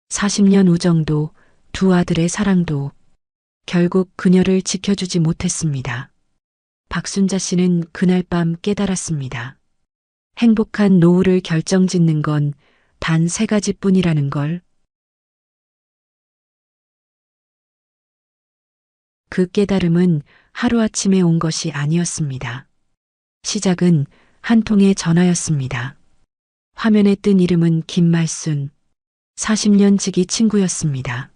40년 우정도, 두 아들의 사랑도 결국 그녀를 지켜주지 못했습니다. 박순자 씨는 그날 밤 깨달았습니다. 행복한 노후를 결정짓는 건 단 세 가지뿐이라는 걸. 그 깨달음은 하루아침에 온 것이 아니었습니다. 시작은 한 통의 전화였습니다. 화면에 뜬 이름은 김말순, 40년 지기 친구였습니다.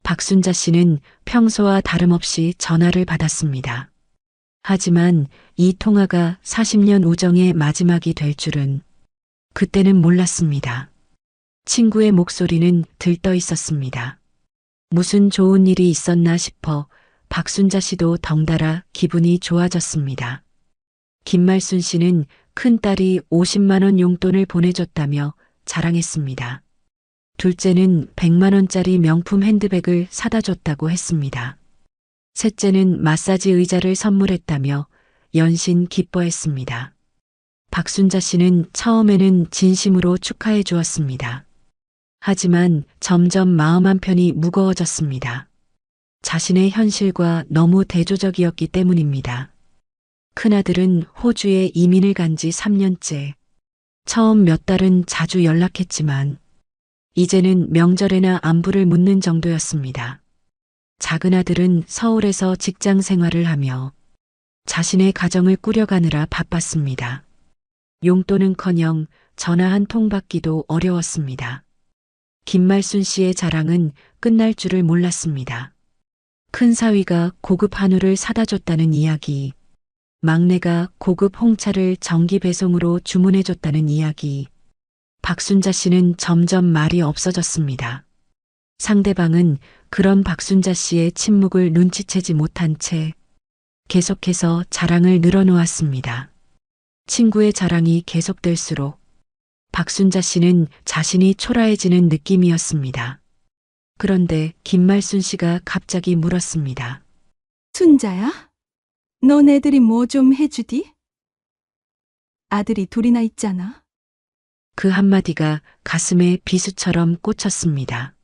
박순자 씨는 평소와 다름없이 전화를 받았습니다. 하지만 이 통화가 40년 우정의 마지막이 될 줄은 그때는 몰랐습니다. 친구의 목소리는 들떠 있었습니다. 무슨 좋은 일이 있었나 싶어 박순자 씨도 덩달아 기분이 좋아졌습니다. 김말순 씨는 큰딸이 50만 원 용돈을 보내줬다며 자랑했습니다. 둘째는 100만 원짜리 명품 핸드백을 사다 줬다고 했습니다. 셋째는 마사지 의자를 선물했다며 연신 기뻐했습니다. 박순자 씨는 처음에는 진심으로 축하해 주었습니다. 하지만 점점 마음 한편이 무거워졌습니다. 자신의 현실과 너무 대조적이었기 때문입니다. 큰아들은 호주에 이민을 간 지 3년째. 처음 몇 달은 자주 연락했지만 이제는 명절에나 안부를 묻는 정도였습니다. 작은 아들은 서울에서 직장 생활을 하며 자신의 가정을 꾸려가느라 바빴습니다. 용돈은커녕 전화 한 통 받기도 어려웠습니다. 김말순 씨의 자랑은 끝날 줄을 몰랐습니다. 큰 사위가 고급 한우를 사다 줬다는 이야기, 막내가 고급 홍차를 정기 배송으로 주문해 줬다는 이야기. 박순자 씨는 점점 말이 없어졌습니다. 상대방은 그런 박순자 씨의 침묵을 눈치채지 못한 채 계속해서 자랑을 늘어놓았습니다. 친구의 자랑이 계속될수록 박순자 씨는 자신이 초라해지는 느낌이었습니다. 그런데 김말순 씨가 갑자기 물었습니다. 순자야? 넌 애들이 뭐 좀 해주디? 아들이 둘이나 있잖아. 그 한마디가 가슴에 비수처럼 꽂혔습니다.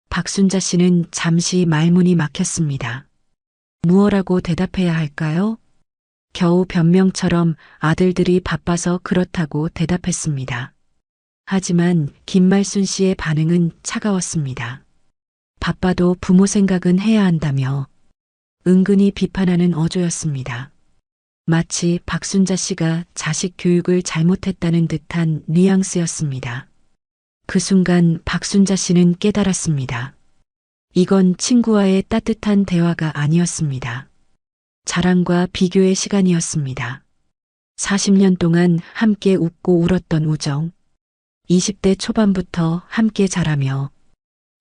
박순자 씨는 잠시 말문이 막혔습니다. 무엇라고 대답해야 할까요? 겨우 변명처럼 아들들이 바빠서 그렇다고 대답했습니다. 하지만 김말순 씨의 반응은 차가웠습니다. 바빠도 부모 생각은 해야 한다며 은근히 비판하는 어조였습니다. 마치 박순자 씨가 자식 교육을 잘못했다는 듯한 뉘앙스였습니다. 그 순간 박순자 씨는 깨달았습니다. 이건 친구와의 따뜻한 대화가 아니었습니다. 자랑과 비교의 시간이었습니다. 40년 동안 함께 웃고 울었던 우정, 20대 초반부터 함께 자라며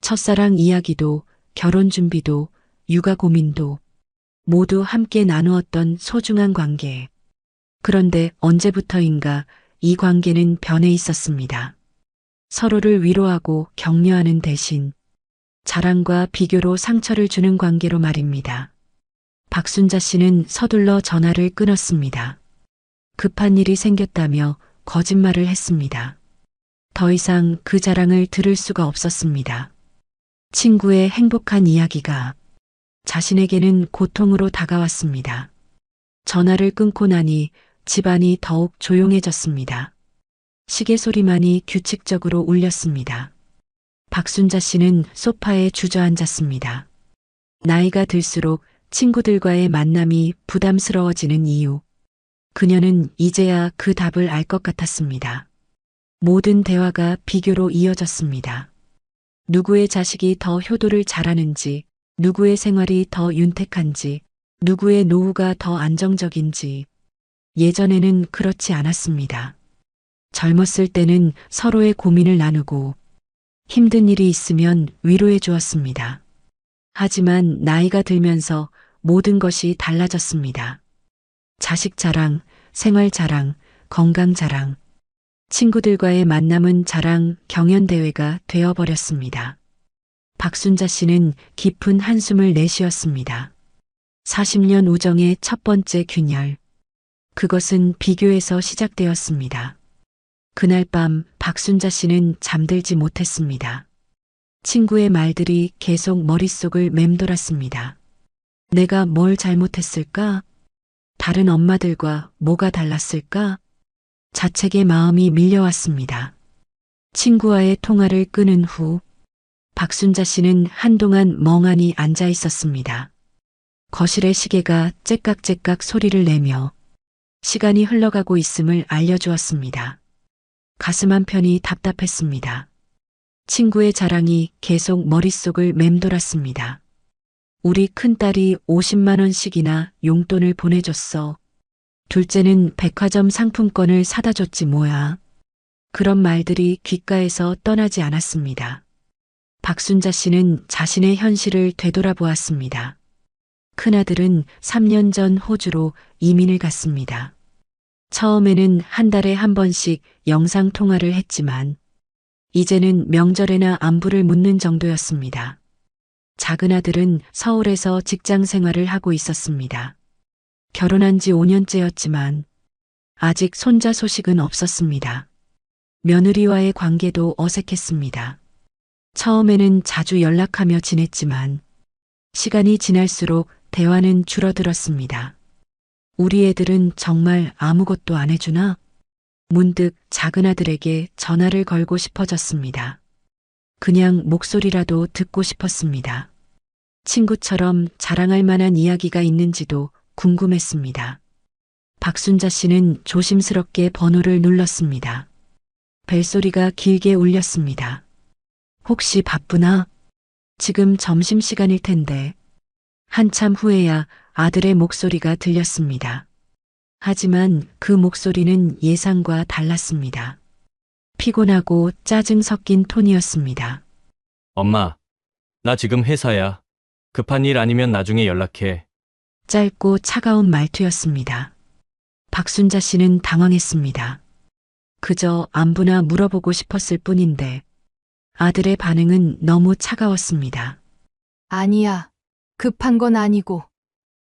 첫사랑 이야기도 결혼 준비도 육아 고민도 모두 함께 나누었던 소중한 관계. 그런데 언제부터인가 이 관계는 변해 있었습니다. 서로를 위로하고 격려하는 대신 자랑과 비교로 상처를 주는 관계로 말입니다. 박순자 씨는 서둘러 전화를 끊었습니다. 급한 일이 생겼다며 거짓말을 했습니다. 더 이상 그 자랑을 들을 수가 없었습니다. 친구의 행복한 이야기가 자신에게는 고통으로 다가왔습니다. 전화를 끊고 나니 집안이 더욱 조용해졌습니다. 시계 소리만이 규칙적으로 울렸습니다. 박순자 씨는 소파에 주저앉았습니다. 나이가 들수록 친구들과의 만남이 부담스러워지는 이유. 그녀는 이제야 그 답을 알 것 같았습니다. 모든 대화가 비교로 이어졌습니다. 누구의 자식이 더 효도를 잘하는지, 누구의 생활이 더 윤택한지, 누구의 노후가 더 안정적인지. 예전에는 그렇지 않았습니다. 젊었을 때는 서로의 고민을 나누고 힘든 일이 있으면 위로해 주었습니다. 하지만 나이가 들면서 모든 것이 달라졌습니다. 자식 자랑, 생활 자랑, 건강 자랑, 친구들과의 만남은 자랑, 경연대회가 되어버렸습니다. 박순자 씨는 깊은 한숨을 내쉬었습니다. 40년 우정의 첫 번째 균열. 그것은 비교에서 시작되었습니다. 그날 밤 박순자 씨는 잠들지 못했습니다. 친구의 말들이 계속 머릿속을 맴돌았습니다. 내가 뭘 잘못했을까? 다른 엄마들과 뭐가 달랐을까? 자책의 마음이 밀려왔습니다. 친구와의 통화를 끊은 후 박순자 씨는 한동안 멍하니 앉아 있었습니다. 거실의 시계가 째깍째깍 소리를 내며 시간이 흘러가고 있음을 알려주었습니다. 가슴 한편이 답답했습니다. 친구의 자랑이 계속 머릿속을 맴돌았습니다. 우리 큰딸이 50만 원씩이나 용돈을 보내줬어. 둘째는 백화점 상품권을 사다 줬지 뭐야. 그런 말들이 귓가에서 떠나지 않았습니다. 박순자 씨는 자신의 현실을 되돌아보았습니다. 큰아들은 3년 전 호주로 이민을 갔습니다. 처음에는 한 달에 한 번씩 영상 통화를 했지만 이제는 명절에나 안부를 묻는 정도였습니다. 작은 아들은 서울에서 직장 생활을 하고 있었습니다. 결혼한 지 5년째였지만 아직 손자 소식은 없었습니다. 며느리와의 관계도 어색했습니다. 처음에는 자주 연락하며 지냈지만 시간이 지날수록 대화는 줄어들었습니다. 우리 애들은 정말 아무것도 안 해주나? 문득 작은 아들에게 전화를 걸고 싶어졌습니다. 그냥 목소리라도 듣고 싶었습니다. 친구처럼 자랑할 만한 이야기가 있는지도 궁금했습니다. 박순자 씨는 조심스럽게 번호를 눌렀습니다. 벨소리가 길게 울렸습니다. 혹시 바쁘나? 지금 점심시간일 텐데. 한참 후에야 아들의 목소리가 들렸습니다. 하지만 그 목소리는 예상과 달랐습니다. 피곤하고 짜증 섞인 톤이었습니다. 엄마, 나 지금 회사야. 급한 일 아니면 나중에 연락해. 짧고 차가운 말투였습니다. 박순자 씨는 당황했습니다. 그저 안부나 물어보고 싶었을 뿐인데 아들의 반응은 너무 차가웠습니다. 아니야. 급한 건 아니고.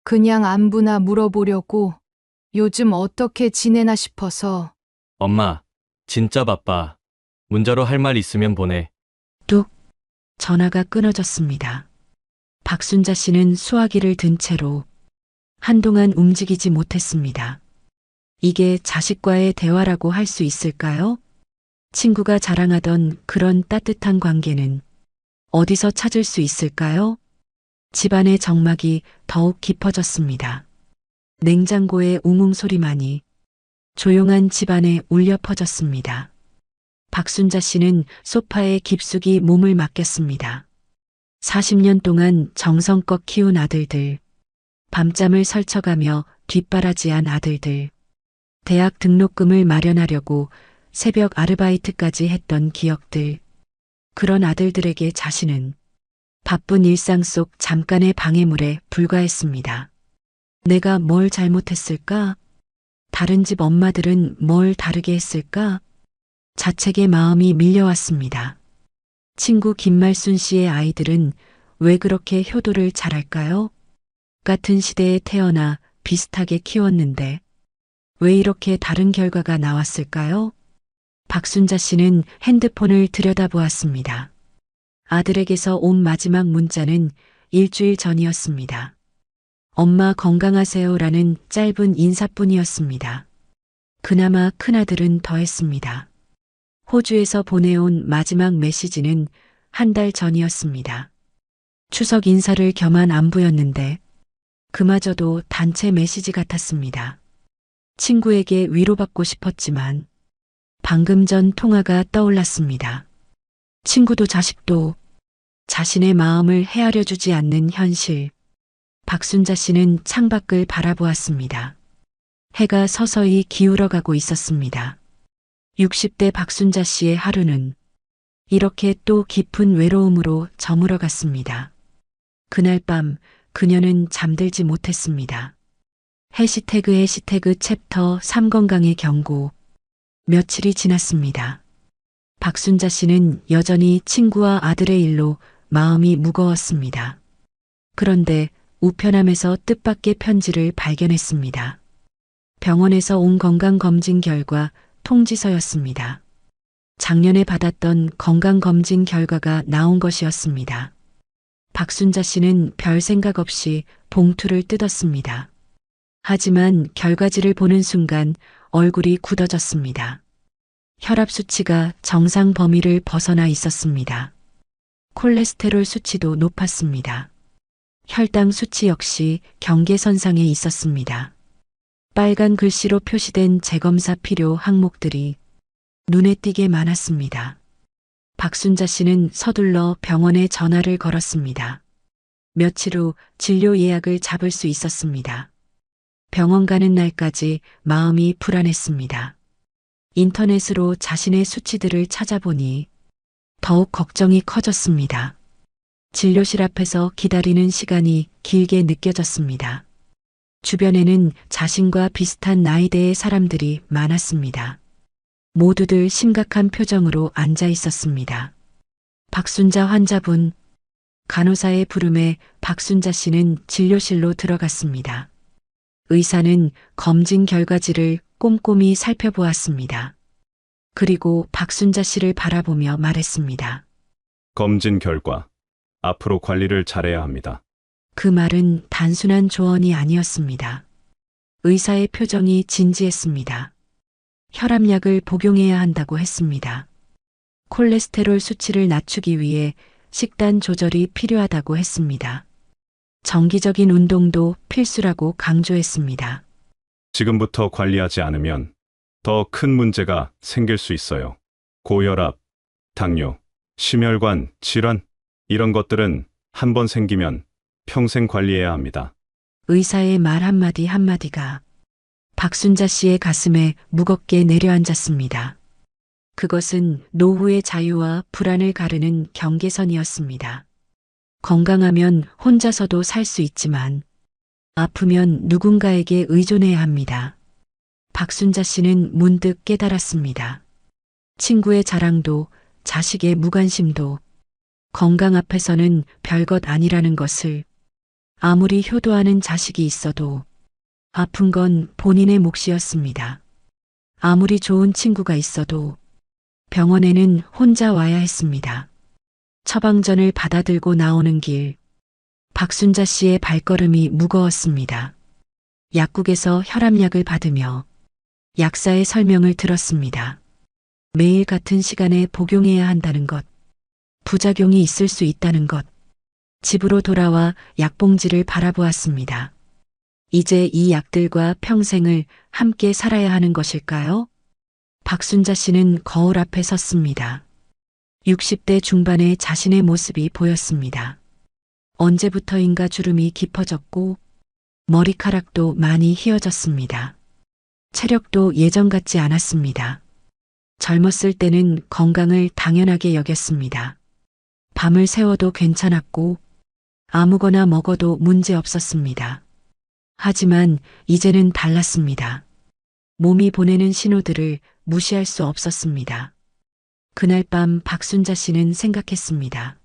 그냥 안부나 물어보려고 요즘 어떻게 지내나 싶어서. 엄마, 진짜 바빠. 문자로 할 말 있으면 보내. 뚝 전화가 끊어졌습니다. 박순자 씨는 수화기를 든 채로 한동안 움직이지 못했습니다. 이게 자식과의 대화라고 할 수 있을까요? 친구가 자랑하던 그런 따뜻한 관계는 어디서 찾을 수 있을까요? 집안의 정막이 더욱 깊어졌습니다. 냉장고의 웅웅 소리만이 조용한 집안에 울려 퍼졌습니다. 박순자 씨는 소파에 깊숙이 몸을 맡겼습니다. 40년 동안 정성껏 키운 아들들, 밤잠을 설쳐가며 뒷바라지한 아들들, 대학 등록금을 마련하려고 새벽 아르바이트까지 했던 기억들, 그런 아들들에게 자신은 바쁜 일상 속 잠깐의 방해물에 불과했습니다. 내가 뭘 잘못했을까? 다른 집 엄마들은 뭘 다르게 했을까? 자책의 마음이 밀려왔습니다. 친구 김말순 씨의 아이들은 왜 그렇게 효도를 잘할까요? 같은 시대에 태어나 비슷하게 키웠는데 왜 이렇게 다른 결과가 나왔을까요? 박순자 씨는 핸드폰을 들여다보았습니다. 아들에게서 온 마지막 문자는 일주일 전이었습니다. 엄마 건강하세요라는 짧은 인사뿐이었습니다. 그나마 큰아들은 더했습니다. 호주에서 보내온 마지막 메시지는 한 달 전이었습니다. 추석 인사를 겸한 안부였는데 그마저도 단체 메시지 같았습니다. 친구에게 위로받고 싶었지만 방금 전 통화가 떠올랐습니다. 친구도 자식도 자신의 마음을 헤아려 주지 않는 현실. 박순자 씨는 창밖을 바라보았습니다. 해가 서서히 기울어가고 있었습니다. 60대 박순자 씨의 하루는 이렇게 또 깊은 외로움으로 저물어갔습니다. 그날 밤 그녀는 잠들지 못했습니다. 해시태그 챕터 3 건강의 경고. 며칠이 지났습니다. 박순자 씨는 여전히 친구와 아들의 일로 마음이 무거웠습니다. 그런데 우편함에서 뜻밖의 편지를 발견했습니다. 병원에서 온 건강검진 결과 통지서였습니다. 작년에 받았던 건강검진 결과가 나온 것이었습니다. 박순자 씨는 별 생각 없이 봉투를 뜯었습니다. 하지만 결과지를 보는 순간 얼굴이 굳어졌습니다. 혈압 수치가 정상 범위를 벗어나 있었습니다. 콜레스테롤 수치도 높았습니다. 혈당 수치 역시 경계선상에 있었습니다. 빨간 글씨로 표시된 재검사 필요 항목들이 눈에 띄게 많았습니다. 박순자 씨는 서둘러 병원에 전화를 걸었습니다. 며칠 후 진료 예약을 잡을 수 있었습니다. 병원 가는 날까지 마음이 불안했습니다. 인터넷으로 자신의 수치들을 찾아보니 더욱 걱정이 커졌습니다. 진료실 앞에서 기다리는 시간이 길게 느껴졌습니다. 주변에는 자신과 비슷한 나이대의 사람들이 많았습니다. 모두들 심각한 표정으로 앉아 있었습니다. 박순자 환자분, 간호사의 부름에 박순자 씨는 진료실로 들어갔습니다. 의사는 검진 결과지를 꼼꼼히 살펴보았습니다. 그리고 박순자 씨를 바라보며 말했습니다. 검진 결과, 앞으로 관리를 잘해야 합니다. 그 말은 단순한 조언이 아니었습니다. 의사의 표정이 진지했습니다. 혈압약을 복용해야 한다고 했습니다. 콜레스테롤 수치를 낮추기 위해 식단 조절이 필요하다고 했습니다. 정기적인 운동도 필수라고 강조했습니다. 지금부터 관리하지 않으면 더 큰 문제가 생길 수 있어요. 고혈압, 당뇨, 심혈관 질환, 이런 것들은 한 번 생기면 평생 관리해야 합니다. 의사의 말 한마디 한마디가 박순자 씨의 가슴에 무겁게 내려앉았습니다. 그것은 노후의 자유와 불안을 가르는 경계선이었습니다. 건강하면 혼자서도 살 수 있지만 아프면 누군가에게 의존해야 합니다. 박순자 씨는 문득 깨달았습니다. 친구의 자랑도 자식의 무관심도 건강 앞에서는 별것 아니라는 것을, 아무리 효도하는 자식이 있어도 아픈 건 본인의 몫이었습니다. 아무리 좋은 친구가 있어도 병원에는 혼자 와야 했습니다. 처방전을 받아들고 나오는 길, 박순자 씨의 발걸음이 무거웠습니다. 약국에서 혈압약을 받으며 약사의 설명을 들었습니다. 매일 같은 시간에 복용해야 한다는 것, 부작용이 있을 수 있다는 것, 집으로 돌아와 약봉지를 바라보았습니다. 이제 이 약들과 평생을 함께 살아야 하는 것일까요? 박순자 씨는 거울 앞에 섰습니다. 60대 중반의 자신의 모습이 보였습니다. 언제부터인가 주름이 깊어졌고 머리카락도 많이 휘어졌습니다. 체력도 예전 같지 않았습니다. 젊었을 때는 건강을 당연하게 여겼습니다. 밤을 새워도 괜찮았고 아무거나 먹어도 문제 없었습니다. 하지만 이제는 달랐습니다. 몸이 보내는 신호들을 무시할 수 없었습니다. 그날 밤 박순자 씨는 생각했습니다.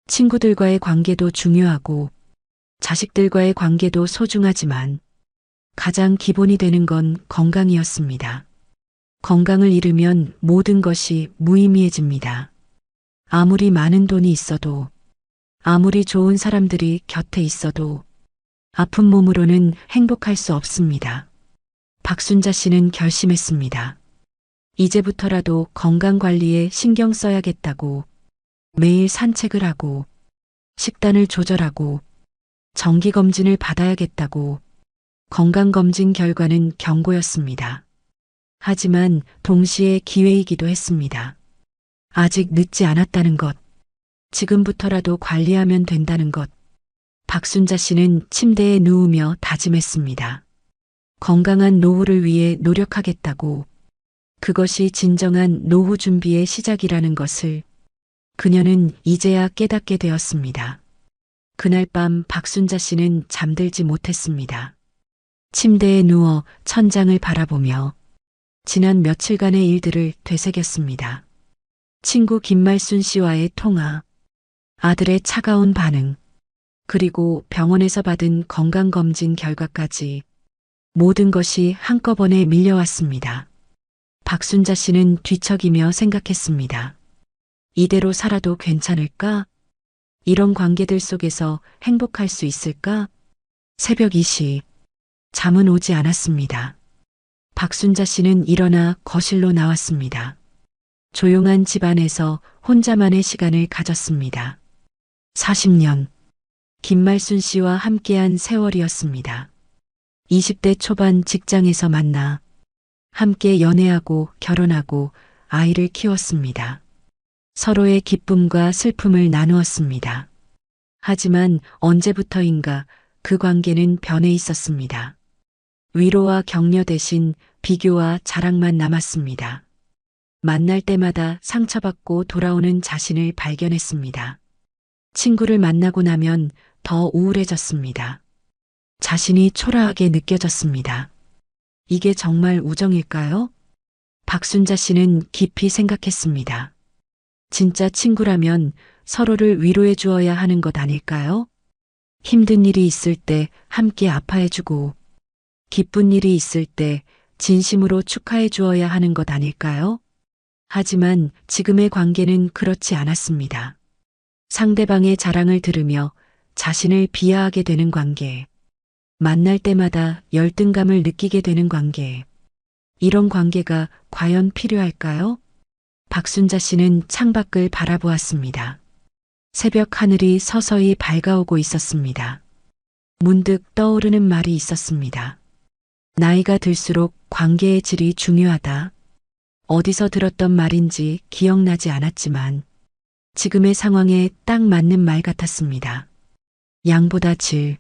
친구들과의 관계도 중요하고 자식들과의 관계도 소중하지만 가장 기본이 되는 건 건강이었습니다. 건강을 잃으면 모든 것이 무의미해집니다. 아무리 많은 돈이 있어도, 아무리 좋은 사람들이 곁에 있어도 아픈 몸으로는 행복할 수 없습니다. 박순자 씨는 결심했습니다. 이제부터라도 건강관리에 신경 써야겠다고 매일 산책을 하고 식단을 조절하고 정기검진을 받아야겠다고. 건강검진 결과는 경고였습니다. 하지만 동시에 기회이기도 했습니다. 아직 늦지 않았다는 것, 지금부터라도 관리하면 된다는 것. 박순자 씨는 침대에 누우며 다짐했습니다. 건강한 노후를 위해 노력하겠다고. 그것이 진정한 노후 준비의 시작이라는 것을 그녀는 이제야 깨닫게 되었습니다. 그날 밤 박순자 씨는 잠들지 못했습니다. 침대에 누워 천장을 바라보며 지난 며칠간의 일들을 되새겼습니다. 친구 김말순 씨와의 통화, 아들의 차가운 반응, 그리고 병원에서 받은 건강검진 결과까지 모든 것이 한꺼번에 밀려왔습니다. 박순자 씨는 뒤척이며 생각했습니다. 이대로 살아도 괜찮을까? 이런 관계들 속에서 행복할 수 있을까? 새벽 2시. 잠은 오지 않았습니다. 박순자 씨는 일어나 거실로 나왔습니다. 조용한 집안에서 혼자만의 시간을 가졌습니다. 40년. 김말순 씨와 함께한 세월이었습니다. 20대 초반 직장에서 만나 함께 연애하고 결혼하고 아이를 키웠습니다. 서로의 기쁨과 슬픔을 나누었습니다. 하지만 언제부터인가 그 관계는 변해 있었습니다. 위로와 격려 대신 비교와 자랑만 남았습니다. 만날 때마다 상처받고 돌아오는 자신을 발견했습니다. 친구를 만나고 나면 더 우울해졌습니다. 자신이 초라하게 느껴졌습니다. 이게 정말 우정일까요? 박순자 씨는 깊이 생각했습니다. 진짜 친구라면 서로를 위로해 주어야 하는 것 아닐까요? 힘든 일이 있을 때 함께 아파해주고 기쁜 일이 있을 때 진심으로 축하해 주어야 하는 것 아닐까요? 하지만 지금의 관계는 그렇지 않았습니다. 상대방의 자랑을 들으며 자신을 비하하게 되는 관계. 만날 때마다 열등감을 느끼게 되는 관계. 이런 관계가 과연 필요할까요? 박순자 씨는 창밖을 바라보았습니다. 새벽 하늘이 서서히 밝아오고 있었습니다. 문득 떠오르는 말이 있었습니다. 나이가 들수록 관계의 질이 중요하다. 어디서 들었던 말인지 기억나지 않았지만 지금의 상황에 딱 맞는 말 같았습니다. 양보다 질.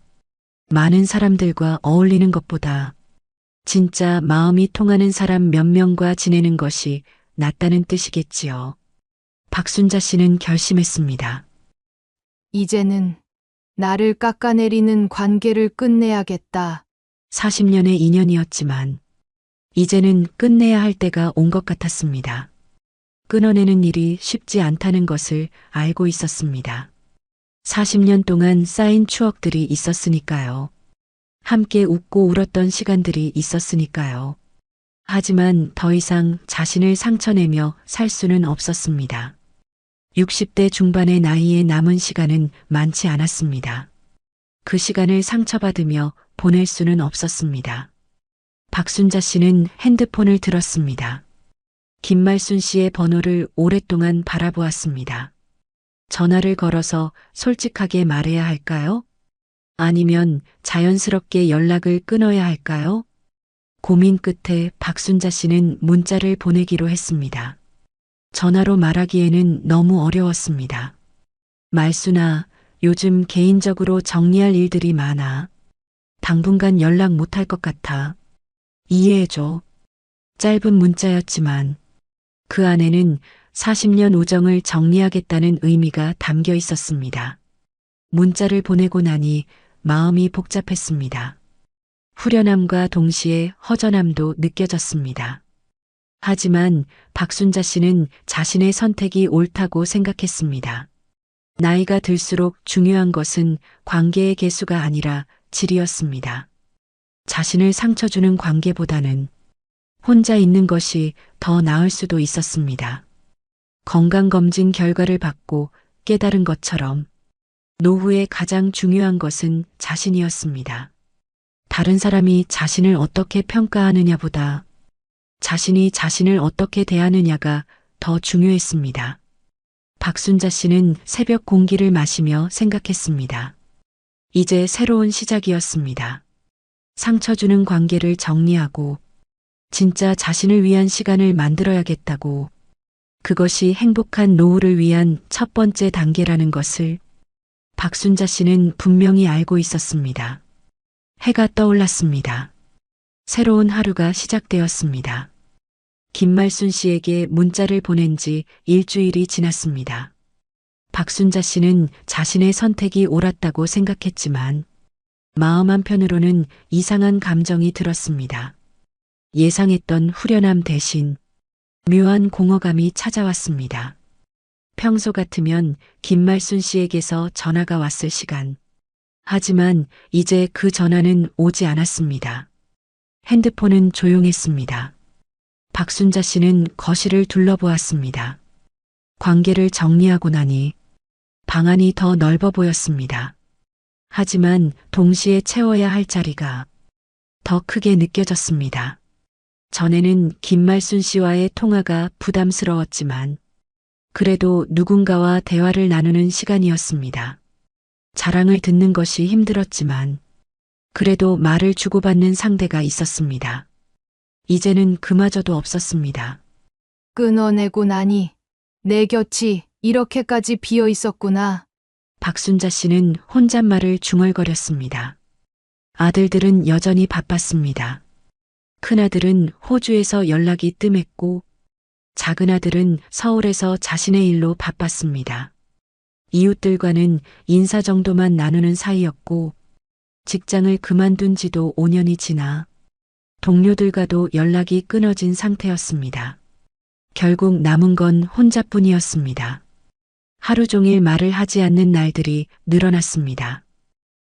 많은 사람들과 어울리는 것보다 진짜 마음이 통하는 사람 몇 명과 지내는 것이 낫다는 뜻이겠지요. 박순자 씨는 결심했습니다. 이제는 나를 깎아내리는 관계를 끝내야겠다. 40년의 인연이었지만 이제는 끝내야 할 때가 온 것 같았습니다. 끊어내는 일이 쉽지 않다는 것을 알고 있었습니다. 40년 동안 쌓인 추억들이 있었으니까요. 함께 웃고 울었던 시간들이 있었으니까요. 하지만 더 이상 자신을 상처내며 살 수는 없었습니다. 60대 중반의 나이에 남은 시간은 많지 않았습니다. 그 시간을 상처받으며 보낼 수는 없었습니다. 박순자 씨는 핸드폰을 들었습니다. 김말순 씨의 번호를 오랫동안 바라보았습니다. 전화를 걸어서 솔직하게 말해야 할까요? 아니면 자연스럽게 연락을 끊어야 할까요? 고민 끝에 박순자 씨는 문자를 보내기로 했습니다. 전화로 말하기에는 너무 어려웠습니다. 말순아, 요즘 개인적으로 정리할 일들이 많아. 당분간 연락 못할 것 같아. 이해해줘. 짧은 문자였지만 그 안에는 40년 우정을 정리하겠다는 의미가 담겨 있었습니다. 문자를 보내고 나니 마음이 복잡했습니다. 후련함과 동시에 허전함도 느껴졌습니다. 하지만 박순자 씨는 자신의 선택이 옳다고 생각했습니다. 나이가 들수록 중요한 것은 관계의 개수가 아니라 질이었습니다. 자신을 상처 주는 관계보다는 혼자 있는 것이 더 나을 수도 있었습니다. 건강검진 결과를 받고 깨달은 것처럼 노후에 가장 중요한 것은 자신이었습니다. 다른 사람이 자신을 어떻게 평가하느냐보다 자신이 자신을 어떻게 대하느냐가 더 중요했습니다. 박순자 씨는 새벽 공기를 마시며 생각했습니다. 이제 새로운 시작이었습니다. 상처 주는 관계를 정리하고 진짜 자신을 위한 시간을 만들어야겠다고, 그것이 행복한 노후를 위한 첫 번째 단계라는 것을 박순자 씨는 분명히 알고 있었습니다. 해가 떠올랐습니다. 새로운 하루가 시작되었습니다. 김말순 씨에게 문자를 보낸 지 일주일이 지났습니다. 박순자 씨는 자신의 선택이 옳았다고 생각했지만 마음 한편으로는 이상한 감정이 들었습니다. 예상했던 후련함 대신 묘한 공허감이 찾아왔습니다. 평소 같으면 김말순 씨에게서 전화가 왔을 시간. 하지만 이제 그 전화는 오지 않았습니다. 핸드폰은 조용했습니다. 박순자 씨는 거실을 둘러보았습니다. 관계를 정리하고 나니 방안이 더 넓어 보였습니다. 하지만 동시에 채워야 할 자리가 더 크게 느껴졌습니다. 전에는 김말순 씨와의 통화가 부담스러웠지만 그래도 누군가와 대화를 나누는 시간이었습니다. 자랑을 듣는 것이 힘들었지만 그래도 말을 주고받는 상대가 있었습니다. 이제는 그마저도 없었습니다. 끊어내고 나니 내 곁이 이렇게까지 비어 있었구나. 박순자 씨는 혼잣말을 중얼거렸습니다. 아들들은 여전히 바빴습니다. 큰아들은 호주에서 연락이 뜸했고 작은아들은 서울에서 자신의 일로 바빴습니다. 이웃들과는 인사 정도만 나누는 사이였고 직장을 그만둔 지도 5년이 지나 동료들과도 연락이 끊어진 상태였습니다. 결국 남은 건 혼자뿐이었습니다. 하루 종일 말을 하지 않는 날들이 늘어났습니다.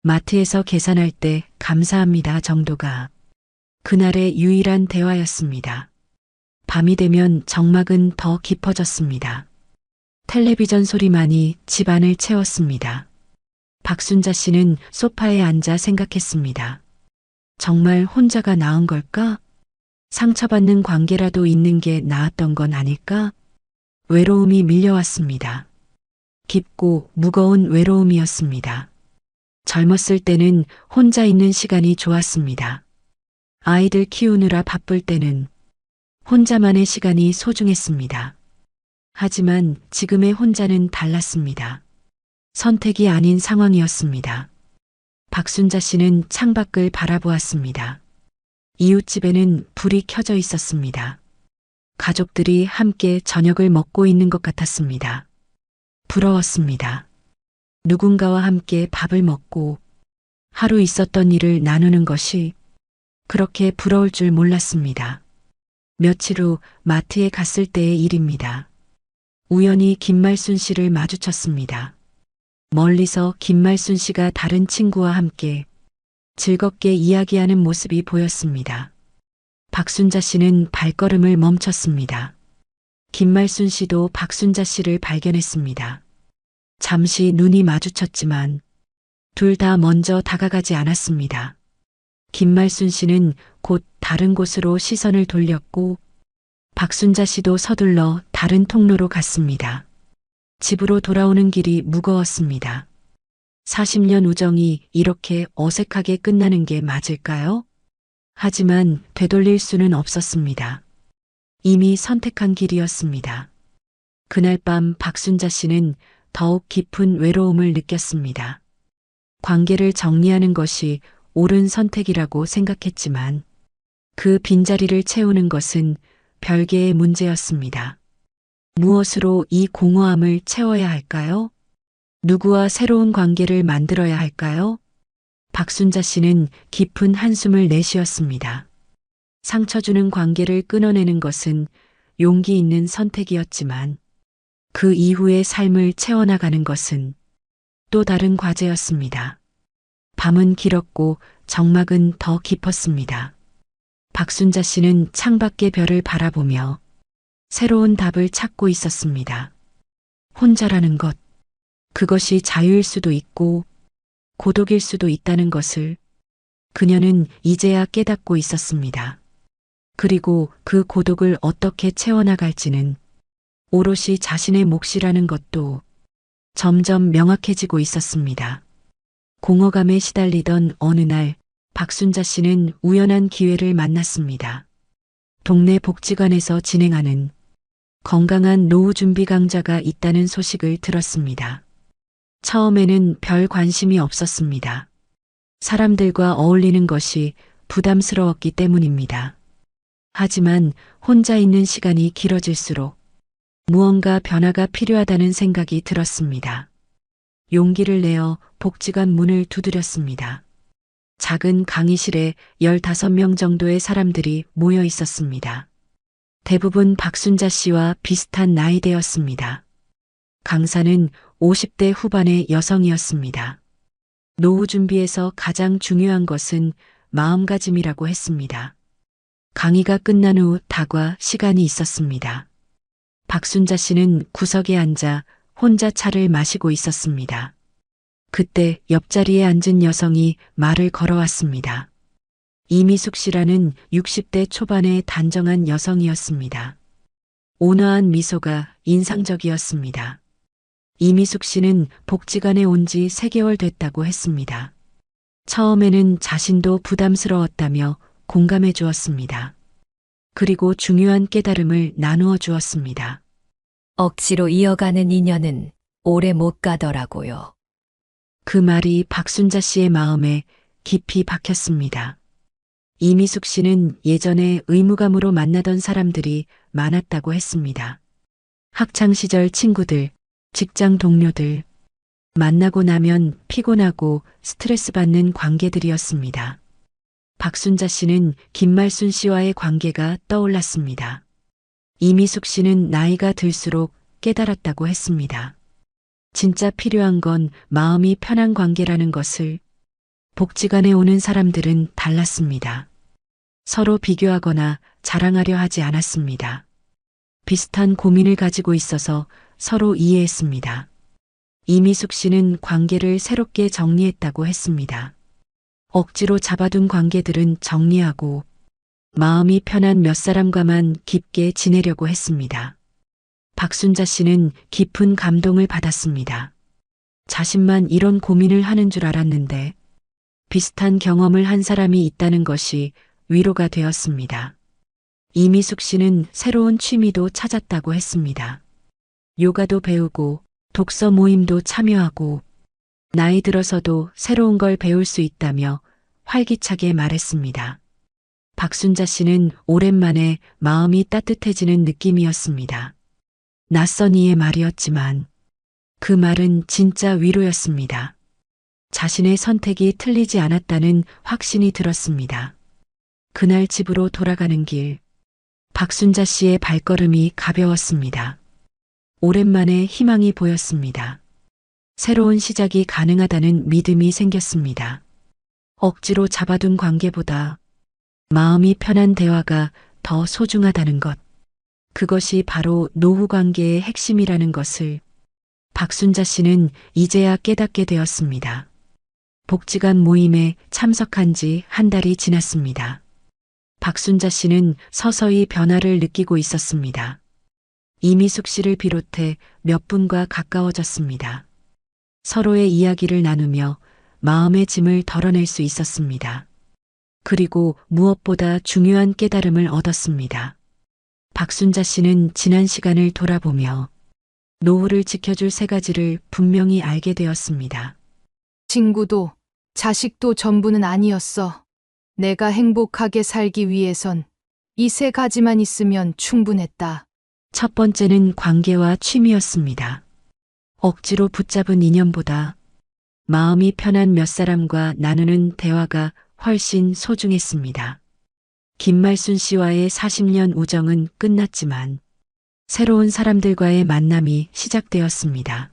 마트에서 계산할 때 감사합니다 정도가 그날의 유일한 대화였습니다. 밤이 되면 정막은 더 깊어졌습니다. 텔레비전 소리만이 집안을 채웠습니다. 박순자 씨는 소파에 앉아 생각했습니다. 정말 혼자가 나은 걸까? 상처받는 관계라도 있는 게 나았던 건 아닐까? 외로움이 밀려왔습니다. 깊고 무거운 외로움이었습니다. 젊었을 때는 혼자 있는 시간이 좋았습니다. 아이들 키우느라 바쁠 때는 혼자만의 시간이 소중했습니다. 하지만 지금의 혼자는 달랐습니다. 선택이 아닌 상황이었습니다. 박순자 씨는 창밖을 바라보았습니다. 이웃집에는 불이 켜져 있었습니다. 가족들이 함께 저녁을 먹고 있는 것 같았습니다. 부러웠습니다. 누군가와 함께 밥을 먹고 하루 있었던 일을 나누는 것이 그렇게 부러울 줄 몰랐습니다. 며칠 후 마트에 갔을 때의 일입니다. 우연히 김말순 씨를 마주쳤습니다. 멀리서 김말순 씨가 다른 친구와 함께 즐겁게 이야기하는 모습이 보였습니다. 박순자 씨는 발걸음을 멈췄습니다. 김말순 씨도 박순자 씨를 발견했습니다. 잠시 눈이 마주쳤지만 둘 다 먼저 다가가지 않았습니다. 김말순 씨는 곧 다른 곳으로 시선을 돌렸고 박순자 씨도 서둘러 다른 통로로 갔습니다. 집으로 돌아오는 길이 무거웠습니다. 40년 우정이 이렇게 어색하게 끝나는 게 맞을까요? 하지만 되돌릴 수는 없었습니다. 이미 선택한 길이었습니다. 그날 밤 박순자 씨는 더욱 깊은 외로움을 느꼈습니다. 관계를 정리하는 것이 옳은 선택이라고 생각했지만 그 빈자리를 채우는 것은 별개의 문제였습니다. 무엇으로 이 공허함을 채워야 할까요? 누구와 새로운 관계를 만들어야 할까요? 박순자 씨는 깊은 한숨을 내쉬었습니다. 상처 주는 관계를 끊어내는 것은 용기 있는 선택이었지만 그 이후의 삶을 채워나가는 것은 또 다른 과제였습니다. 밤은 길었고 정막은 더 깊었습니다. 박순자 씨는 창밖의 별을 바라보며 새로운 답을 찾고 있었습니다. 혼자라는 것, 그것이 자유일 수도 있고 고독일 수도 있다는 것을 그녀는 이제야 깨닫고 있었습니다. 그리고 그 고독을 어떻게 채워나갈지는 오롯이 자신의 몫이라는 것도 점점 명확해지고 있었습니다. 공허감에 시달리던 어느 날 박순자 씨는 우연한 기회를 만났습니다. 동네 복지관에서 진행하는 건강한 노후 준비 강좌가 있다는 소식을 들었습니다. 처음에는 별 관심이 없었습니다. 사람들과 어울리는 것이 부담스러웠기 때문입니다. 하지만 혼자 있는 시간이 길어질수록 무언가 변화가 필요하다는 생각이 들었습니다. 용기를 내어 복지관 문을 두드렸습니다. 작은 강의실에 15명 정도의 사람들이 모여 있었습니다. 대부분 박순자 씨와 비슷한 나이대였습니다. 강사는 50대 후반의 여성이었습니다. 노후 준비에서 가장 중요한 것은 마음가짐이라고 했습니다. 강의가 끝난 후 다과 시간이 있었습니다. 박순자 씨는 구석에 앉아 혼자 차를 마시고 있었습니다. 그때 옆자리에 앉은 여성이 말을 걸어왔습니다. 이미숙 씨라는 60대 초반의 단정한 여성이었습니다. 온화한 미소가 인상적이었습니다. 이미숙 씨는 복지관에 온 지 3개월 됐다고 했습니다. 처음에는 자신도 부담스러웠다며 공감해 주었습니다. 그리고 중요한 깨달음을 나누어 주었습니다. 억지로 이어가는 인연은 오래 못 가더라고요. 그 말이 박순자 씨의 마음에 깊이 박혔습니다. 이미숙 씨는 예전에 의무감으로 만나던 사람들이 많았다고 했습니다. 학창시절 친구들, 직장 동료들, 만나고 나면 피곤하고 스트레스 받는 관계들이었습니다. 박순자 씨는 김말순 씨와의 관계가 떠올랐습니다. 이미숙 씨는 나이가 들수록 깨달았다고 했습니다. 진짜 필요한 건 마음이 편한 관계라는 것을. 복지관에 오는 사람들은 달랐습니다. 서로 비교하거나 자랑하려 하지 않았습니다. 비슷한 고민을 가지고 있어서 서로 이해했습니다. 이미숙 씨는 관계를 새롭게 정리했다고 했습니다. 억지로 잡아둔 관계들은 정리하고 마음이 편한 몇 사람과만 깊게 지내려고 했습니다. 박순자 씨는 깊은 감동을 받았습니다. 자신만 이런 고민을 하는 줄 알았는데 비슷한 경험을 한 사람이 있다는 것이 위로가 되었습니다. 이미숙 씨는 새로운 취미도 찾았다고 했습니다. 요가도 배우고 독서 모임도 참여하고 나이 들어서도 새로운 걸 배울 수 있다며 활기차게 말했습니다. 박순자 씨는 오랜만에 마음이 따뜻해지는 느낌이었습니다. 낯선 이의 말이었지만 그 말은 진짜 위로였습니다. 자신의 선택이 틀리지 않았다는 확신이 들었습니다. 그날 집으로 돌아가는 길, 박순자 씨의 발걸음이 가벼웠습니다. 오랜만에 희망이 보였습니다. 새로운 시작이 가능하다는 믿음이 생겼습니다. 억지로 잡아둔 관계보다 마음이 편한 대화가 더 소중하다는 것. 그것이 바로 노후 관계의 핵심이라는 것을 박순자 씨는 이제야 깨닫게 되었습니다. 복지관 모임에 참석한 지 한 달이 지났습니다. 박순자 씨는 서서히 변화를 느끼고 있었습니다. 이미숙 씨를 비롯해 몇 분과 가까워졌습니다. 서로의 이야기를 나누며 마음의 짐을 덜어낼 수 있었습니다. 그리고 무엇보다 중요한 깨달음을 얻었습니다. 박순자 씨는 지난 시간을 돌아보며 노후를 지켜줄 3가지를 분명히 알게 되었습니다. 친구도 자식도 전부는 아니었어. 내가 행복하게 살기 위해선 이 3가지만 있으면 충분했다. 첫 번째는 관계와 취미였습니다. 억지로 붙잡은 인연보다 마음이 편한 몇 사람과 나누는 대화가 훨씬 소중했습니다. 김말순 씨와의 40년 우정은 끝났지만 새로운 사람들과의 만남이 시작되었습니다.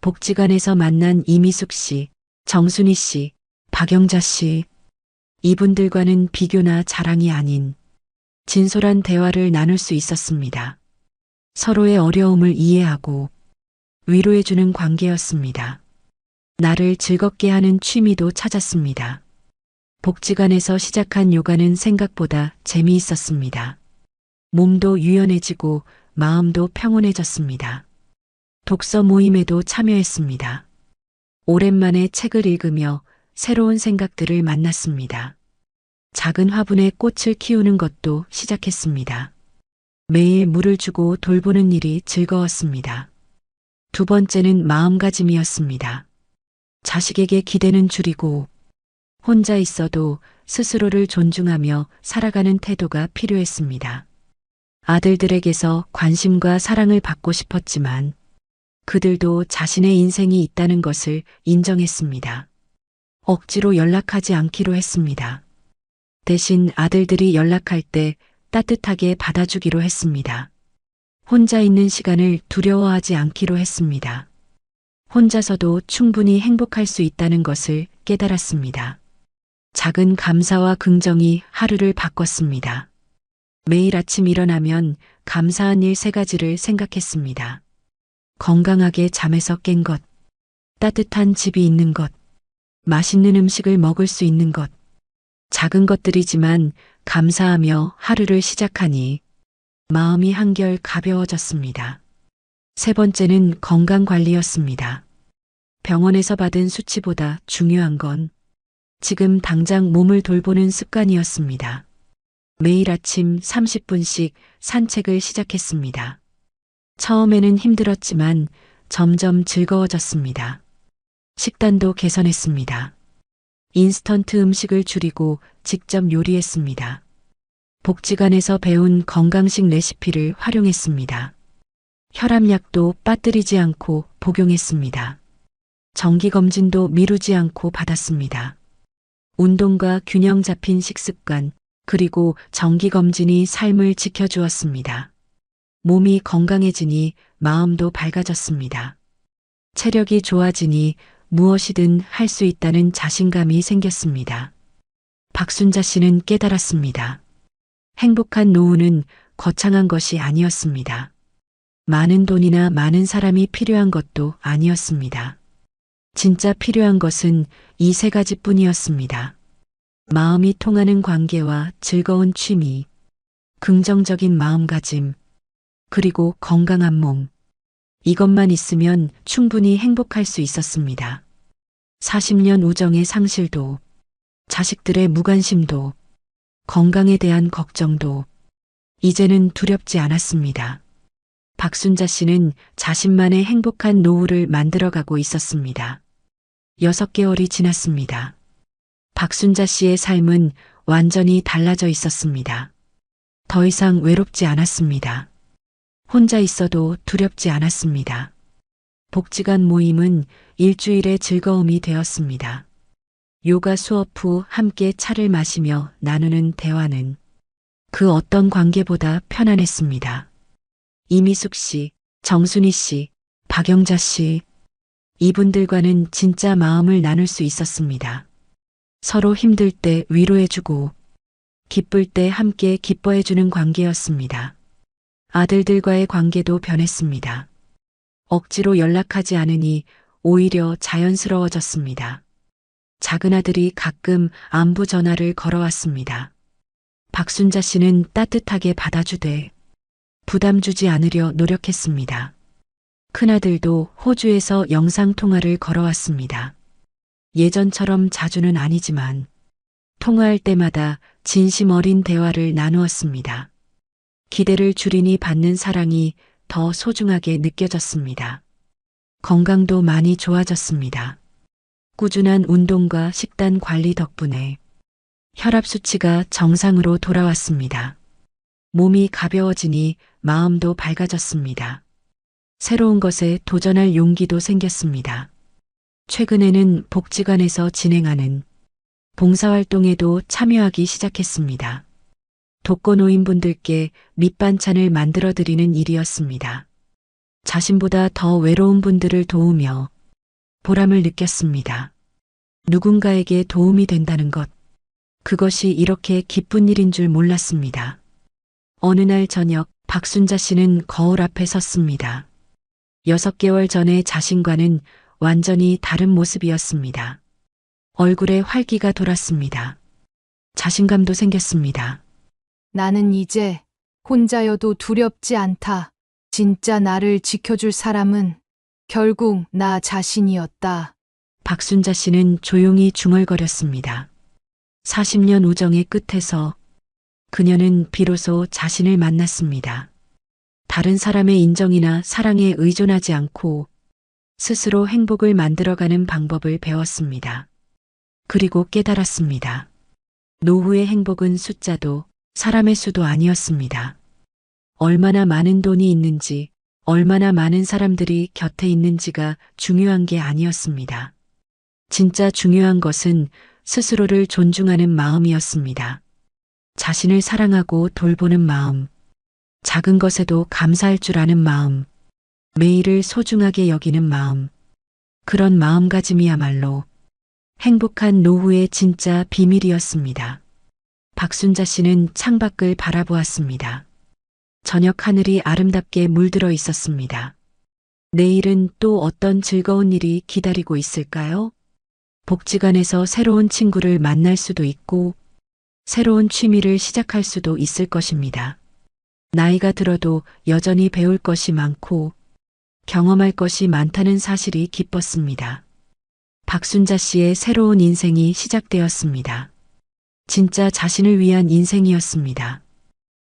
복지관에서 만난 이미숙 씨, 정순희 씨, 박영자 씨, 이분들과는 비교나 자랑이 아닌 진솔한 대화를 나눌 수 있었습니다. 서로의 어려움을 이해하고 위로해주는 관계였습니다. 나를 즐겁게 하는 취미도 찾았습니다. 복지관에서 시작한 요가는 생각보다 재미있었습니다. 몸도 유연해지고 마음도 평온해졌습니다. 독서 모임에도 참여했습니다. 오랜만에 책을 읽으며 새로운 생각들을 만났습니다. 작은 화분에 꽃을 키우는 것도 시작했습니다. 매일 물을 주고 돌보는 일이 즐거웠습니다. 두 번째는 마음가짐이었습니다. 자식에게 기대는 줄이고 혼자 있어도 스스로를 존중하며 살아가는 태도가 필요했습니다. 아들들에게서 관심과 사랑을 받고 싶었지만 그들도 자신의 인생이 있다는 것을 인정했습니다. 억지로 연락하지 않기로 했습니다. 대신 아들들이 연락할 때 따뜻하게 받아주기로 했습니다. 혼자 있는 시간을 두려워하지 않기로 했습니다. 혼자서도 충분히 행복할 수 있다는 것을 깨달았습니다. 작은 감사와 긍정이 하루를 바꿨습니다. 매일 아침 일어나면 감사한 일 3가지를 생각했습니다. 건강하게 잠에서 깬 것, 따뜻한 집이 있는 것, 맛있는 음식을 먹을 수 있는 것. 작은 것들이지만 감사하며 하루를 시작하니 마음이 한결 가벼워졌습니다. 3번째는 건강 관리였습니다. 병원에서 받은 수치보다 중요한 건 지금 당장 몸을 돌보는 습관이었습니다. 매일 아침 30분씩 산책을 시작했습니다. 처음에는 힘들었지만 점점 즐거워졌습니다. 식단도 개선했습니다. 인스턴트 음식을 줄이고 직접 요리했습니다. 복지관에서 배운 건강식 레시피를 활용했습니다. 혈압약도 빠뜨리지 않고 복용했습니다. 정기검진도 미루지 않고 받았습니다. 운동과 균형 잡힌 식습관, 그리고 정기검진이 삶을 지켜주었습니다. 몸이 건강해지니 마음도 밝아졌습니다. 체력이 좋아지니 무엇이든 할 수 있다는 자신감이 생겼습니다. 박순자 씨는 깨달았습니다. 행복한 노후는 거창한 것이 아니었습니다. 많은 돈이나 많은 사람이 필요한 것도 아니었습니다. 진짜 필요한 것은 이 3가지뿐이었습니다. 마음이 통하는 관계와 즐거운 취미, 긍정적인 마음가짐, 그리고 건강한 몸. 이것만 있으면 충분히 행복할 수 있었습니다. 40년 우정의 상실도, 자식들의 무관심도, 건강에 대한 걱정도 이제는 두렵지 않았습니다. 박순자 씨는 자신만의 행복한 노후를 만들어가고 있었습니다. 6개월이 지났습니다. 박순자 씨의 삶은 완전히 달라져 있었습니다. 더 이상 외롭지 않았습니다. 혼자 있어도 두렵지 않았습니다. 복지관 모임은 일주일의 즐거움이 되었습니다. 요가 수업 후 함께 차를 마시며 나누는 대화는 그 어떤 관계보다 편안했습니다. 이미숙 씨, 정순희 씨, 박영자 씨, 이분들과는 진짜 마음을 나눌 수 있었습니다. 서로 힘들 때 위로해주고 기쁠 때 함께 기뻐해주는 관계였습니다. 아들들과의 관계도 변했습니다. 억지로 연락하지 않으니 오히려 자연스러워졌습니다. 작은 아들이 가끔 안부 전화를 걸어왔습니다. 박순자 씨는 따뜻하게 받아주되 부담 주지 않으려 노력했습니다. 큰아들도 호주에서 영상통화를 걸어왔습니다. 예전처럼 자주는 아니지만 통화할 때마다 진심 어린 대화를 나누었습니다. 기대를 줄이니 받는 사랑이 더 소중하게 느껴졌습니다. 건강도 많이 좋아졌습니다. 꾸준한 운동과 식단 관리 덕분에 혈압 수치가 정상으로 돌아왔습니다. 몸이 가벼워지니 마음도 밝아졌습니다. 새로운 것에 도전할 용기도 생겼습니다. 최근에는 복지관에서 진행하는 봉사활동에도 참여하기 시작했습니다. 독거노인분들께 밑반찬을 만들어드리는 일이었습니다. 자신보다 더 외로운 분들을 도우며 보람을 느꼈습니다. 누군가에게 도움이 된다는 것, 그것이 이렇게 기쁜 일인 줄 몰랐습니다. 어느 날 저녁 박순자 씨는 거울 앞에 섰습니다. 6개월 전의 자신과는 완전히 다른 모습이었습니다. 얼굴에 활기가 돌았습니다. 자신감도 생겼습니다. 나는 이제 혼자여도 두렵지 않다. 진짜 나를 지켜줄 사람은 결국 나 자신이었다. 박순자 씨는 조용히 중얼거렸습니다. 40년 우정의 끝에서 그녀는 비로소 자신을 만났습니다. 다른 사람의 인정이나 사랑에 의존하지 않고 스스로 행복을 만들어가는 방법을 배웠습니다. 그리고 깨달았습니다. 노후의 행복은 숫자도 사람의 수도 아니었습니다. 얼마나 많은 돈이 있는지, 얼마나 많은 사람들이 곁에 있는지가 중요한 게 아니었습니다. 진짜 중요한 것은 스스로를 존중하는 마음이었습니다. 자신을 사랑하고 돌보는 마음, 작은 것에도 감사할 줄 아는 마음, 매일을 소중하게 여기는 마음, 그런 마음가짐이야말로 행복한 노후의 진짜 비밀이었습니다. 박순자 씨는 창밖을 바라보았습니다. 저녁 하늘이 아름답게 물들어 있었습니다. 내일은 또 어떤 즐거운 일이 기다리고 있을까요? 복지관에서 새로운 친구를 만날 수도 있고, 새로운 취미를 시작할 수도 있을 것입니다. 나이가 들어도 여전히 배울 것이 많고, 경험할 것이 많다는 사실이 기뻤습니다. 박순자 씨의 새로운 인생이 시작되었습니다. 진짜 자신을 위한 인생이었습니다.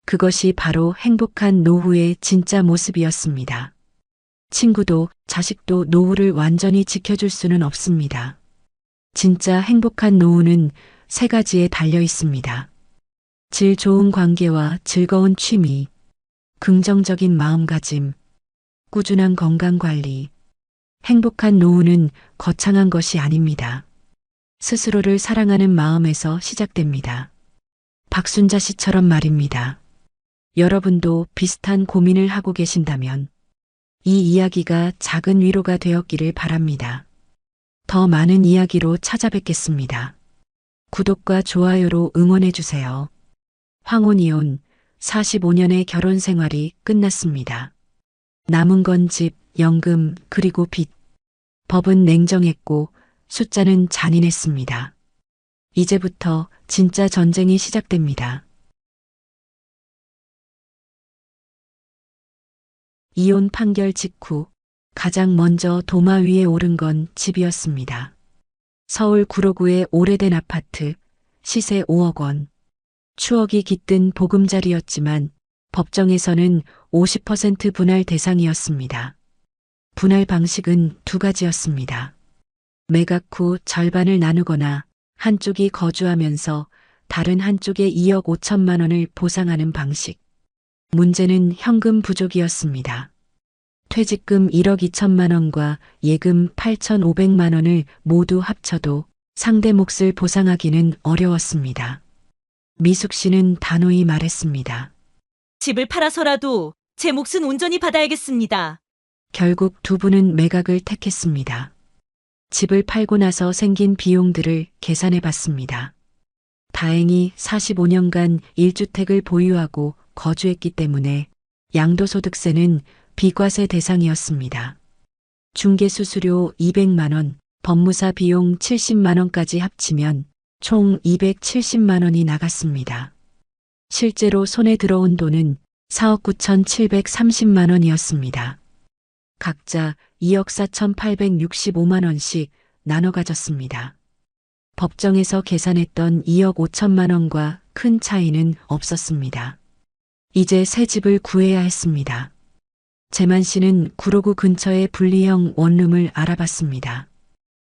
그것이 바로 행복한 노후의 진짜 모습이었습니다. 친구도 자식도 노후를 완전히 지켜줄 수는 없습니다. 진짜 행복한 노후는 세 가지에 달려 있습니다. 질 좋은 관계와 즐거운 취미, 긍정적인 마음가짐, 꾸준한 건강관리. 행복한 노후는 거창한 것이 아닙니다. 스스로를 사랑하는 마음에서 시작됩니다. 박순자 씨처럼 말입니다. 여러분도 비슷한 고민을 하고 계신다면 이 이야기가 작은 위로가 되었기를 바랍니다. 더 많은 이야기로 찾아뵙겠습니다. 구독과 좋아요로 응원해주세요. 황혼이혼 45년의 결혼 생활이 끝났습니다. 남은 건 집, 연금, 그리고 빚. 법은 냉정했고 숫자는 잔인했습니다. 이제부터 진짜 전쟁이 시작됩니다. 이혼 판결 직후 가장 먼저 도마 위에 오른 건 집이었습니다. 서울 구로구의 오래된 아파트, 시세 5억 원. 추억이 깃든 보금자리였지만 법정에서는 50% 분할 대상이었습니다. 분할 방식은 두 가지였습니다. 매각 후 절반을 나누거나 한쪽이 거주하면서 다른 한쪽에 2억 5천만 원을 보상하는 방식. 문제는 현금 부족이었습니다. 퇴직금 1억 2천만 원과 예금 8,500만 원을 모두 합쳐도 상대 몫을 보상하기는 어려웠습니다. 미숙 씨는 단호히 말했습니다. 집을 팔아서라도 제 몫은 온전히 받아야겠습니다. 결국 두 분은 매각을 택했습니다. 집을 팔고 나서 생긴 비용들을 계산해 봤습니다. 다행히 45년간 1주택을 보유하고 거주했기 때문에 양도소득세는 비과세 대상이었습니다. 중개수수료 200만 원, 법무사 비용 70만 원까지 합치면 총 270만 원이 나갔습니다. 실제로 손에 들어온 돈은 4억 9,730만 원이었습니다. 각자 2억 4,865만 원씩 나눠 가졌습니다. 법정에서 계산했던 2억 5천만 원과 큰 차이는 없었습니다. 이제 새 집을 구해야 했습니다. 재만 씨는 구로구 근처의 분리형 원룸을 알아봤습니다.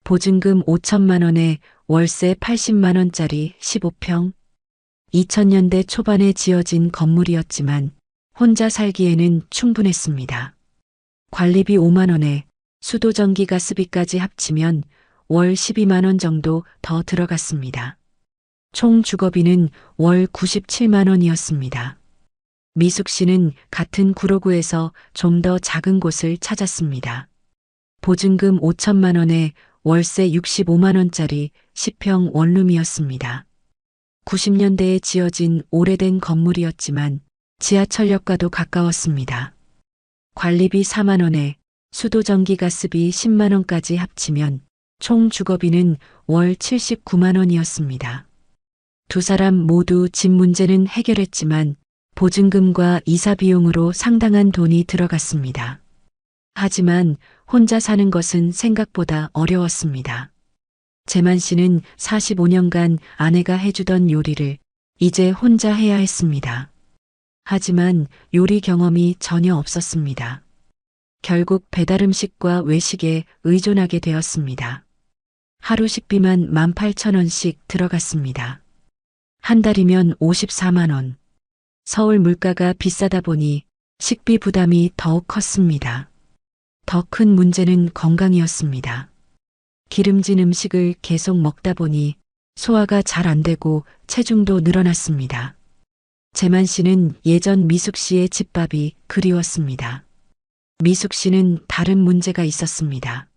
보증금 5천만 원에 월세 80만 원짜리 15평. 2000년대 초반에 지어진 건물이었지만 혼자 살기에는 충분했습니다. 관리비 5만 원에 수도 전기 가스비까지 합치면 월 12만 원 정도 더 들어갔습니다. 총 주거비는 월 97만 원이었습니다. 미숙 씨는 같은 구로구에서 좀 더 작은 곳을 찾았습니다. 보증금 5천만 원에 월세 65만 원짜리 10평 원룸이었습니다. 90년대에 지어진 오래된 건물이었지만 지하철역과도 가까웠습니다. 관리비 4만 원에 수도 전기 가스비 10만 원까지 합치면 총 주거비는 월 79만 원이었습니다. 두 사람 모두 집 문제는 해결했지만 보증금과 이사 비용으로 상당한 돈이 들어갔습니다. 하지만 혼자 사는 것은 생각보다 어려웠습니다. 재만 씨는 45년간 아내가 해주던 요리를 이제 혼자 해야 했습니다. 하지만 요리 경험이 전혀 없었습니다. 결국 배달 음식과 외식에 의존하게 되었습니다. 하루 식비만 18,000원씩 들어갔습니다. 한 달이면 54만 원. 서울 물가가 비싸다 보니 식비 부담이 더욱 컸습니다. 더 큰 문제는 건강이었습니다. 기름진 음식을 계속 먹다 보니 소화가 잘 안 되고 체중도 늘어났습니다. 재만 씨는 예전 미숙 씨의 집밥이 그리웠습니다. 미숙 씨는 다른 문제가 있었습니다.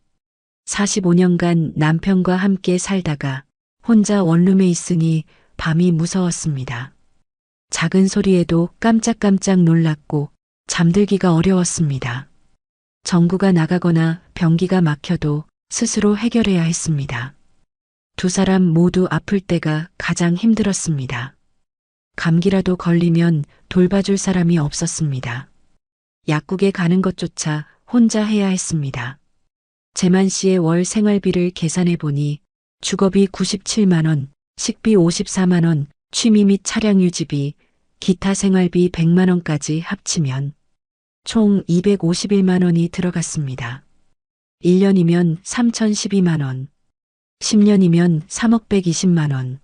45년간 남편과 함께 살다가 혼자 원룸에 있으니 밤이 무서웠습니다. 작은 소리에도 깜짝깜짝 놀랐고 잠들기가 어려웠습니다. 전구가 나가거나 변기가 막혀도 스스로 해결해야 했습니다. 두 사람 모두 아플 때가 가장 힘들었습니다. 감기라도 걸리면 돌봐줄 사람이 없었습니다. 약국에 가는 것조차 혼자 해야 했습니다. 재만 씨의 월 생활비를 계산해 보니 주거비 97만 원, 식비 54만 원, 취미 및 차량 유지비, 기타 생활비 100만 원까지 합치면 총 251만 원이 들어갔습니다. 1년이면 3,012만 원, 10년이면 3억 120만 원.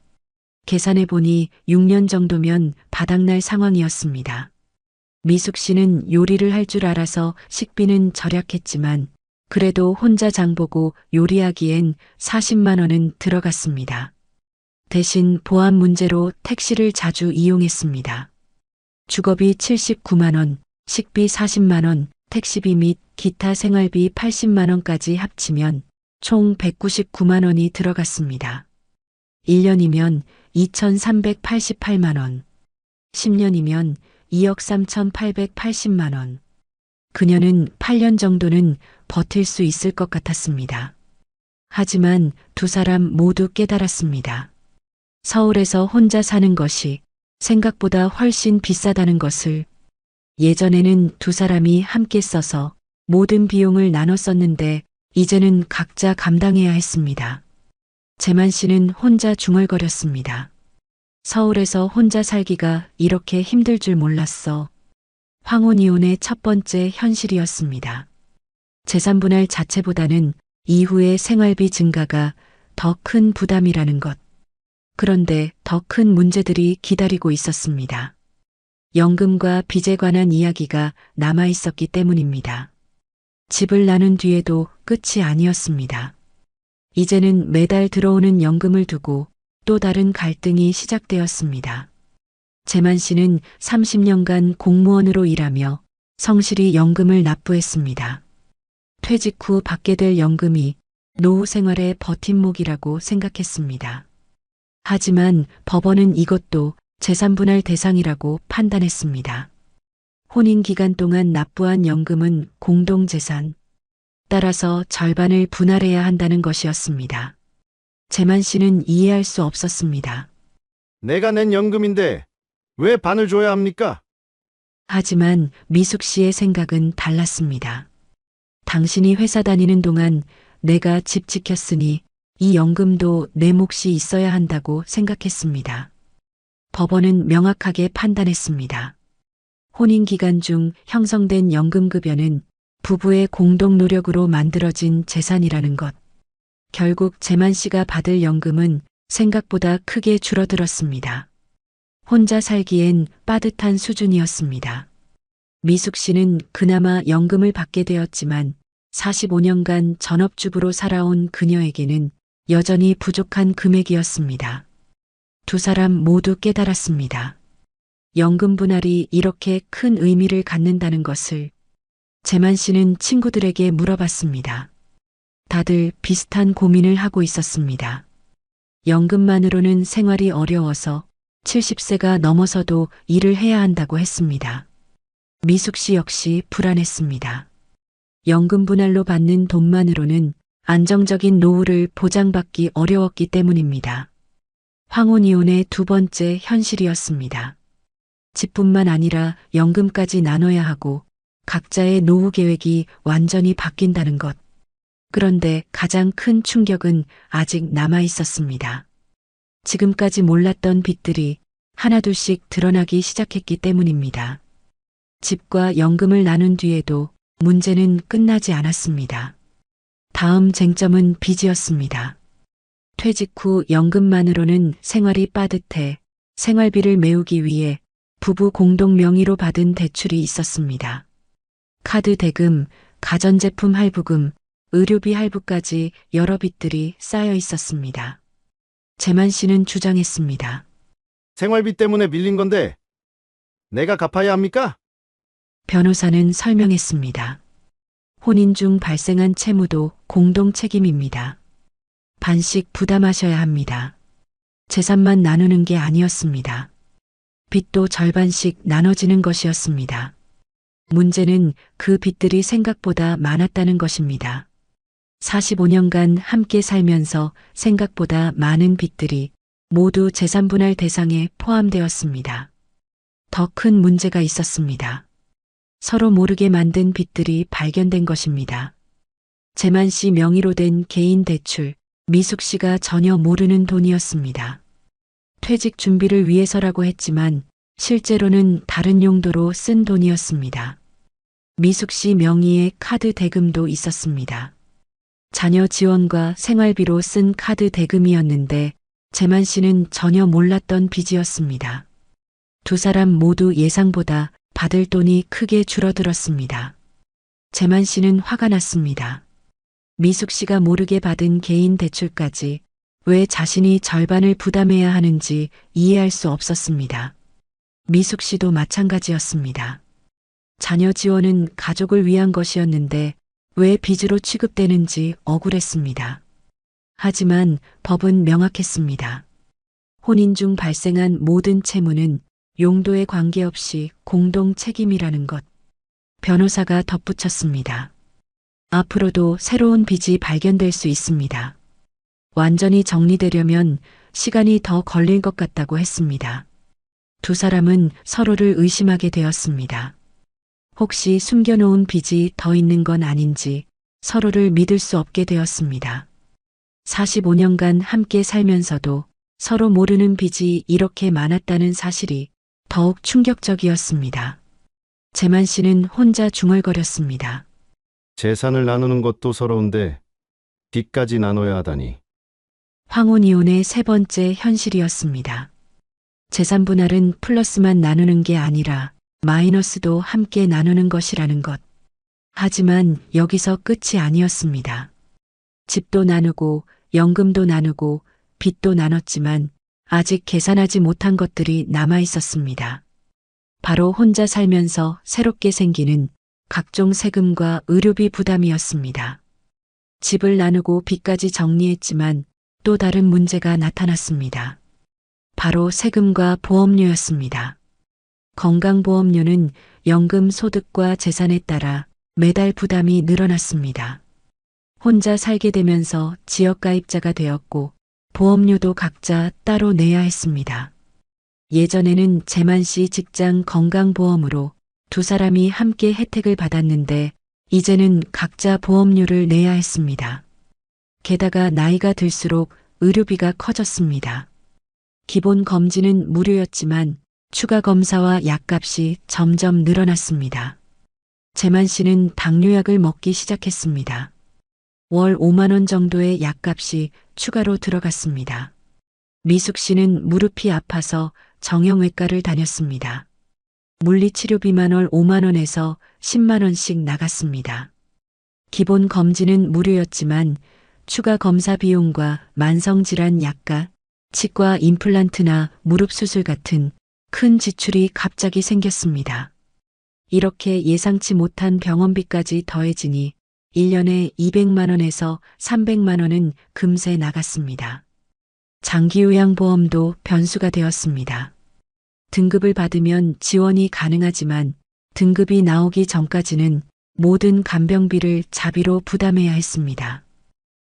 계산해 보니 6년 정도면 바닥날 상황이었습니다. 미숙 씨는 요리를 할 줄 알아서 식비는 절약했지만 그래도 혼자 장보고 요리하기엔 40만 원은 들어갔습니다. 대신 보안 문제로 택시를 자주 이용했습니다. 주거비 79만 원, 식비 40만 원, 택시비 및 기타 생활비 80만 원까지 합치면 총 199만 원이 들어갔습니다. 1년이면 2,388만 원, 10년이면 2억 3,880만 원. 그녀는 8년 정도는 버틸 수 있을 것 같았습니다. 하지만 두 사람 모두 깨달았습니다. 서울에서 혼자 사는 것이 생각보다 훨씬 비싸다는 것을. 예전에는 두 사람이 함께 써서 모든 비용을 나눠 썼는데 이제는 각자 감당해야 했습니다. 재만 씨는 혼자 중얼거렸습니다. 서울에서 혼자 살기가 이렇게 힘들 줄 몰랐어. 황혼 이혼의 첫 번째 현실이었습니다. 재산 분할 자체보다는 이후의 생활비 증가가 더 큰 부담이라는 것. 그런데 더 큰 문제들이 기다리고 있었습니다. 연금과 빚에 관한 이야기가 남아 있었기 때문입니다. 집을 나눈 뒤에도 끝이 아니었습니다. 이제는 매달 들어오는 연금을 두고 또 다른 갈등이 시작되었습니다. 재만 씨는 30년간 공무원으로 일하며 성실히 연금을 납부했습니다. 퇴직 후 받게 될 연금이 노후 생활의 버팀목이라고 생각했습니다. 하지만 법원은 이것도 재산분할 대상이라고 판단했습니다. 혼인 기간 동안 납부한 연금은 공동재산, 따라서 절반을 분할해야 한다는 것이었습니다. 재만 씨는 이해할 수 없었습니다. 내가 낸 연금인데 왜 반을 줘야 합니까? 하지만 미숙 씨의 생각은 달랐습니다. 당신이 회사 다니는 동안 내가 집 지켰으니 이 연금도 내 몫이 있어야 한다고 생각했습니다. 법원은 명확하게 판단했습니다. 혼인 기간 중 형성된 연금급여는 부부의 공동 노력으로 만들어진 재산이라는 것. 결국 재만 씨가 받을 연금은 생각보다 크게 줄어들었습니다. 혼자 살기엔 빠듯한 수준이었습니다. 미숙 씨는 그나마 연금을 받게 되었지만 45년간 전업주부로 살아온 그녀에게는 여전히 부족한 금액이었습니다. 두 사람 모두 깨달았습니다. 연금 분할이 이렇게 큰 의미를 갖는다는 것을. 재만 씨는 친구들에게 물어봤습니다. 다들 비슷한 고민을 하고 있었습니다. 연금만으로는 생활이 어려워서 70세가 넘어서도 일을 해야 한다고 했습니다. 미숙 씨 역시 불안했습니다. 연금 분할로 받는 돈만으로는 안정적인 노후를 보장받기 어려웠기 때문입니다. 황혼 이혼의 두 번째 현실이었습니다. 집뿐만 아니라 연금까지 나눠야 하고 각자의 노후 계획이 완전히 바뀐다는 것. 그런데 가장 큰 충격은 아직 남아 있었습니다. 지금까지 몰랐던 빚들이 하나둘씩 드러나기 시작했기 때문입니다. 집과 연금을 나눈 뒤에도 문제는 끝나지 않았습니다. 다음 쟁점은 빚이었습니다. 퇴직 후 연금만으로는 생활이 빠듯해 생활비를 메우기 위해 부부 공동 명의로 받은 대출이 있었습니다. 카드 대금, 가전제품 할부금, 의료비 할부까지 여러 빚들이 쌓여 있었습니다. 재만 씨는 주장했습니다. 생활비 때문에 밀린 건데 내가 갚아야 합니까? 변호사는 설명했습니다. 혼인 중 발생한 채무도 공동 책임입니다. 반씩 부담하셔야 합니다. 재산만 나누는 게 아니었습니다. 빚도 절반씩 나눠지는 것이었습니다. 문제는 그 빚들이 생각보다 많았다는 것입니다. 45년간 함께 살면서 생각보다 많은 빚들이 모두 재산분할 대상에 포함되었습니다. 더 큰 문제가 있었습니다. 서로 모르게 만든 빚들이 발견된 것입니다. 재만 씨 명의로 된 개인 대출, 미숙 씨가 전혀 모르는 돈이었습니다. 퇴직 준비를 위해서라고 했지만 실제로는 다른 용도로 쓴 돈이었습니다. 미숙 씨 명의의 카드 대금도 있었습니다. 자녀 지원과 생활비로 쓴 카드 대금이었는데 재만 씨는 전혀 몰랐던 빚이었습니다. 두 사람 모두 예상보다 받을 돈이 크게 줄어들었습니다. 재만 씨는 화가 났습니다. 미숙 씨가 모르게 받은 개인 대출까지 왜 자신이 절반을 부담해야 하는지 이해할 수 없었습니다. 미숙 씨도 마찬가지였습니다. 자녀 지원은 가족을 위한 것이었는데 왜 빚으로 취급되는지 억울했습니다. 하지만 법은 명확했습니다. 혼인 중 발생한 모든 채무는 용도에 관계없이 공동 책임이라는 것. 변호사가 덧붙였습니다. 앞으로도 새로운 빚이 발견될 수 있습니다. 완전히 정리되려면 시간이 더 걸릴 것 같다고 했습니다. 두 사람은 서로를 의심하게 되었습니다. 혹시 숨겨놓은 빚이 더 있는 건 아닌지 서로를 믿을 수 없게 되었습니다. 45년간 함께 살면서도 서로 모르는 빚이 이렇게 많았다는 사실이 더욱 충격적이었습니다. 재만 씨는 혼자 중얼거렸습니다. 재산을 나누는 것도 서러운데 빚까지 나눠야 하다니. 황혼이혼의 세 번째 현실이었습니다. 재산 분할은 플러스만 나누는 게 아니라 마이너스도 함께 나누는 것이라는 것. 하지만 여기서 끝이 아니었습니다. 집도 나누고 연금도 나누고 빚도 나눴지만 아직 계산하지 못한 것들이 남아 있었습니다. 바로 혼자 살면서 새롭게 생기는 각종 세금과 의료비 부담이었습니다. 집을 나누고 빚까지 정리했지만 또 다른 문제가 나타났습니다. 바로 세금과 보험료였습니다. 건강보험료는 연금 소득과 재산에 따라 매달 부담이 늘어났습니다. 혼자 살게 되면서 지역가입자가 되었고 보험료도 각자 따로 내야 했습니다. 예전에는 재만 씨 직장 건강보험으로 두 사람이 함께 혜택을 받았는데 이제는 각자 보험료를 내야 했습니다. 게다가 나이가 들수록 의료비가 커졌습니다. 기본 검진은 무료였지만 추가 검사와 약값이 점점 늘어났습니다. 재만 씨는 당뇨약을 먹기 시작했습니다. 월 5만 원 정도의 약값이 추가로 들어갔습니다. 미숙 씨는 무릎이 아파서 정형외과를 다녔습니다. 물리치료비만 월 5만 원에서 10만 원씩 나갔습니다. 기본 검진은 무료였지만 추가 검사 비용과 만성질환 약값, 치과 임플란트나 무릎 수술 같은 큰 지출이 갑자기 생겼습니다. 이렇게 예상치 못한 병원비까지 더해지니 1년에 200만 원에서 300만 원은 금세 나갔습니다. 장기요양보험도 변수가 되었습니다. 등급을 받으면 지원이 가능하지만 등급이 나오기 전까지는 모든 간병비를 자비로 부담해야 했습니다.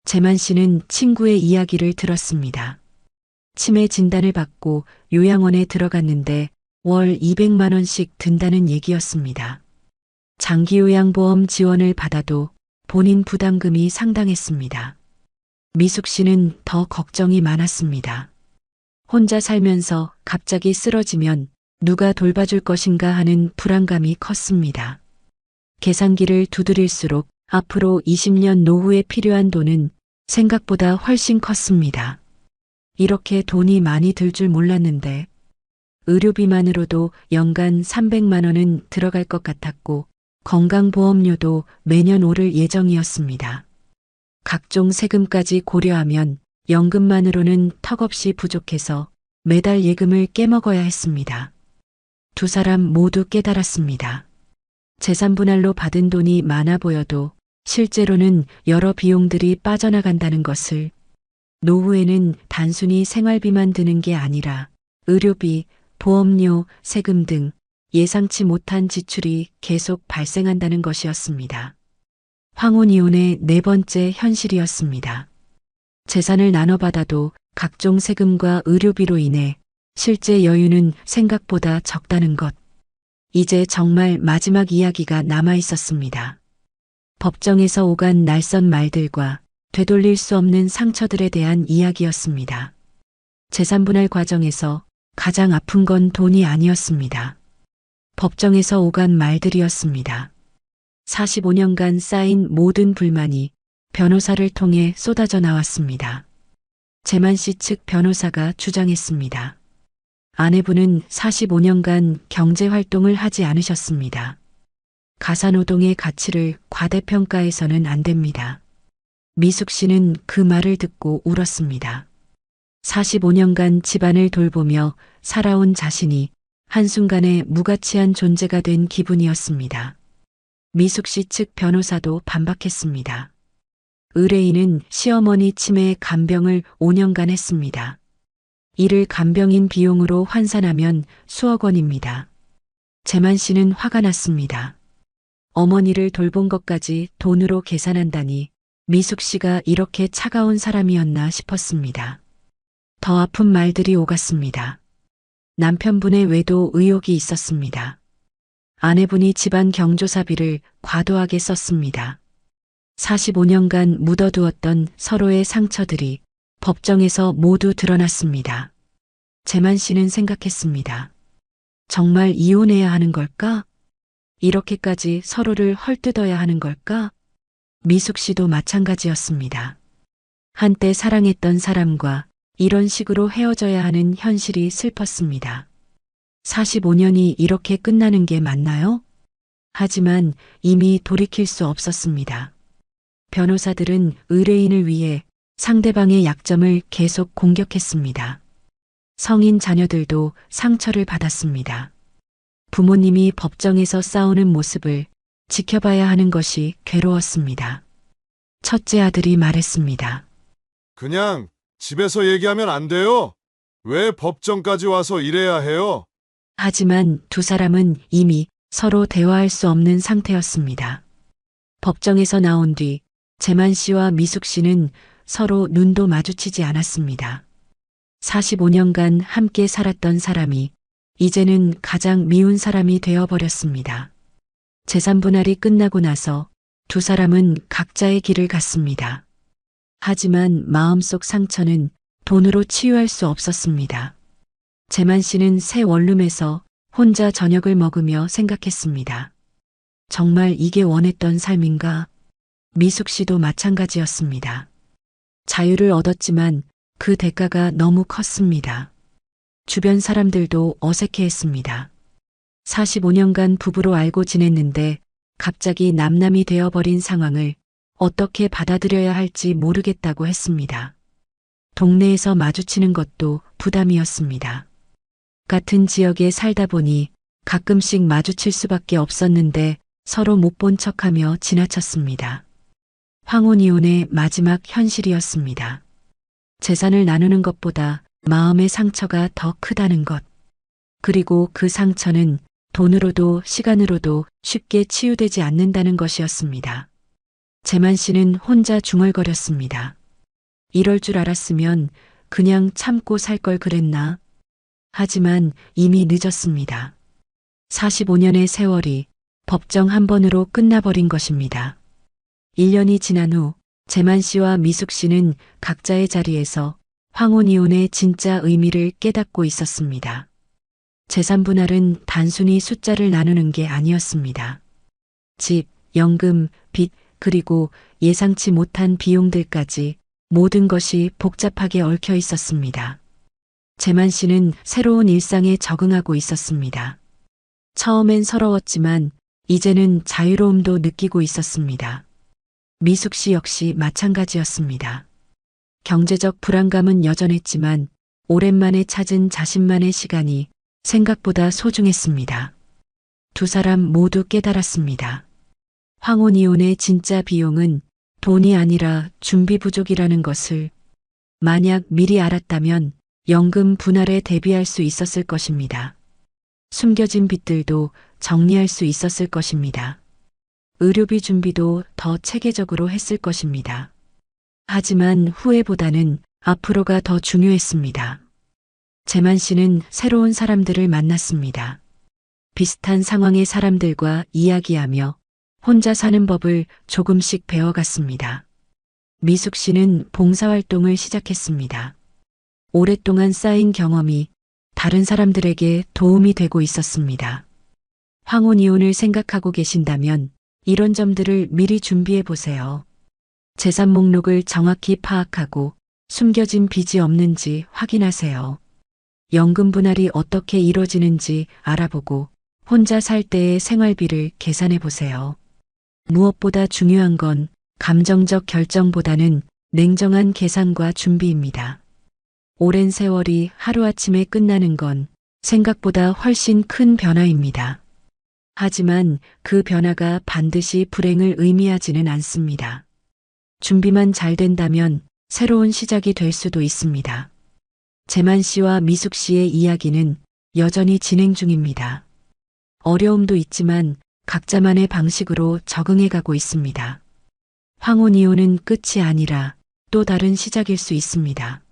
재만 씨는 친구의 이야기를 들었습니다. 치매 진단을 받고 요양원에 들어갔는데 월 200만 원씩 든다는 얘기였습니다. 장기요양보험 지원을 받아도 본인 부담금이 상당했습니다. 미숙 씨는 더 걱정이 많았습니다. 혼자 살면서 갑자기 쓰러지면 누가 돌봐줄 것인가 하는 불안감이 컸습니다. 계산기를 두드릴수록 앞으로 20년 노후에 필요한 돈은 생각보다 훨씬 컸습니다. 이렇게 돈이 많이 들 줄 몰랐는데 의료비만으로도 연간 300만 원은 들어갈 것 같았고 건강보험료도 매년 오를 예정이었습니다. 각종 세금까지 고려하면 연금만으로는 턱없이 부족해서 매달 예금을 깨먹어야 했습니다. 두 사람 모두 깨달았습니다. 재산 분할로 받은 돈이 많아 보여도 실제로는 여러 비용들이 빠져나간다는 것을. 노후에는 단순히 생활비만 드는 게 아니라 의료비, 보험료, 세금 등 예상치 못한 지출이 계속 발생한다는 것이었습니다. 황혼 이혼의 네 번째 현실이었습니다. 재산을 나눠받아도 각종 세금과 의료비로 인해 실제 여유는 생각보다 적다는 것. 이제 정말 마지막 이야기가 남아 있었습니다. 법정에서 오간 날선 말들과 되돌릴 수 없는 상처들에 대한 이야기였습니다. 재산분할 과정에서 가장 아픈 건 돈이 아니었습니다. 법정에서 오간 말들이었습니다. 45년간 쌓인 모든 불만이 변호사를 통해 쏟아져 나왔습니다. 재만 씨 측 변호사가 주장했습니다. 아내분은 45년간 경제 활동을 하지 않으셨습니다. 가사노동의 가치를 과대평가해서는 안 됩니다. 미숙 씨는 그 말을 듣고 울었습니다. 45년간 집안을 돌보며 살아온 자신이 한순간에 무가치한 존재가 된 기분이었습니다. 미숙 씨 측 변호사도 반박했습니다. 의뢰인은 시어머니 치매의 간병을 5년간 했습니다. 이를 간병인 비용으로 환산하면 수억 원입니다. 재만 씨는 화가 났습니다. 어머니를 돌본 것까지 돈으로 계산한다니 미숙 씨가 이렇게 차가운 사람이었나 싶었습니다. 더 아픈 말들이 오갔습니다. 남편분의 외도 의혹이 있었습니다. 아내분이 집안 경조사비를 과도하게 썼습니다. 45년간 묻어두었던 서로의 상처들이 법정에서 모두 드러났습니다. 재만 씨는 생각했습니다. 정말 이혼해야 하는 걸까? 이렇게까지 서로를 헐뜯어야 하는 걸까? 미숙 씨도 마찬가지였습니다. 한때 사랑했던 사람과 이런 식으로 헤어져야 하는 현실이 슬펐습니다. 45년이 이렇게 끝나는 게 맞나요? 하지만 이미 돌이킬 수 없었습니다. 변호사들은 의뢰인을 위해 상대방의 약점을 계속 공격했습니다. 성인 자녀들도 상처를 받았습니다. 부모님이 법정에서 싸우는 모습을 지켜봐야 하는 것이 괴로웠습니다. 첫째 아들이 말했습니다. 그냥 집에서 얘기하면 안 돼요? 왜 법정까지 와서 이래야 해요? 하지만 두 사람은 이미 서로 대화할 수 없는 상태였습니다. 법정에서 나온 뒤 재만 씨와 미숙 씨는 서로 눈도 마주치지 않았습니다. 45년간 함께 살았던 사람이 이제는 가장 미운 사람이 되어버렸습니다. 재산 분할이 끝나고 나서 두 사람은 각자의 길을 갔습니다. 하지만 마음속 상처는 돈으로 치유할 수 없었습니다. 재만 씨는 새 원룸에서 혼자 저녁을 먹으며 생각했습니다. 정말 이게 원했던 삶인가? 미숙 씨도 마찬가지였습니다. 자유를 얻었지만 그 대가가 너무 컸습니다. 주변 사람들도 어색해했습니다. 45년간 부부로 알고 지냈는데 갑자기 남남이 되어버린 상황을 어떻게 받아들여야 할지 모르겠다고 했습니다. 동네에서 마주치는 것도 부담이었습니다. 같은 지역에 살다 보니 가끔씩 마주칠 수밖에 없었는데 서로 못 본 척하며 지나쳤습니다. 황혼 이혼의 마지막 현실이었습니다. 재산을 나누는 것보다 마음의 상처가 더 크다는 것. 그리고 그 상처는 돈으로도 시간으로도 쉽게 치유되지 않는다는 것이었습니다. 재만 씨는 혼자 중얼거렸습니다. 이럴 줄 알았으면 그냥 참고 살 걸 그랬나? 하지만 이미 늦었습니다. 45년의 세월이 법정 한 번으로 끝나버린 것입니다. 1년이 지난 후 재만 씨와 미숙 씨는 각자의 자리에서 황혼 이혼의 진짜 의미를 깨닫고 있었습니다. 재산 분할은 단순히 숫자를 나누는 게 아니었습니다. 집, 연금, 빚, 그리고 예상치 못한 비용들까지 모든 것이 복잡하게 얽혀 있었습니다. 재만 씨는 새로운 일상에 적응하고 있었습니다. 처음엔 서러웠지만 이제는 자유로움도 느끼고 있었습니다. 미숙 씨 역시 마찬가지였습니다. 경제적 불안감은 여전했지만 오랜만에 찾은 자신만의 시간이 생각보다 소중했습니다. 두 사람 모두 깨달았습니다. 황혼 이혼의 진짜 비용은 돈이 아니라 준비 부족이라는 것을. 만약 미리 알았다면 연금 분할에 대비할 수 있었을 것입니다. 숨겨진 빚들도 정리할 수 있었을 것입니다. 의료비 준비도 더 체계적으로 했을 것입니다. 하지만 후회보다는 앞으로가 더 중요했습니다. 재만 씨는 새로운 사람들을 만났습니다. 비슷한 상황의 사람들과 이야기하며 혼자 사는 법을 조금씩 배워갔습니다. 미숙 씨는 봉사활동을 시작했습니다. 오랫동안 쌓인 경험이 다른 사람들에게 도움이 되고 있었습니다. 황혼 이혼을 생각하고 계신다면 이런 점들을 미리 준비해 보세요. 재산 목록을 정확히 파악하고 숨겨진 빚이 없는지 확인하세요. 연금 분할이 어떻게 이루어지는지 알아보고 혼자 살 때의 생활비를 계산해 보세요. 무엇보다 중요한 건 감정적 결정보다는 냉정한 계산과 준비입니다. 오랜 세월이 하루아침에 끝나는 건 생각보다 훨씬 큰 변화입니다. 하지만 그 변화가 반드시 불행을 의미하지는 않습니다. 준비만 잘 된다면 새로운 시작이 될 수도 있습니다. 재만 씨와 미숙 씨의 이야기는 여전히 진행 중입니다. 어려움도 있지만 각자만의 방식으로 적응해 가고 있습니다. 황혼 이혼은 끝이 아니라 또 다른 시작일 수 있습니다.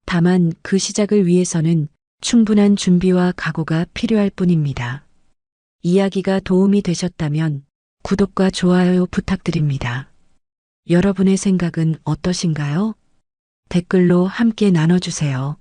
다만 그 시작을 위해서는 충분한 준비와 각오가 필요할 뿐입니다. 이야기가 도움이 되셨다면 구독과 좋아요 부탁드립니다. 여러분의 생각은 어떠신가요? 댓글로 함께 나눠주세요.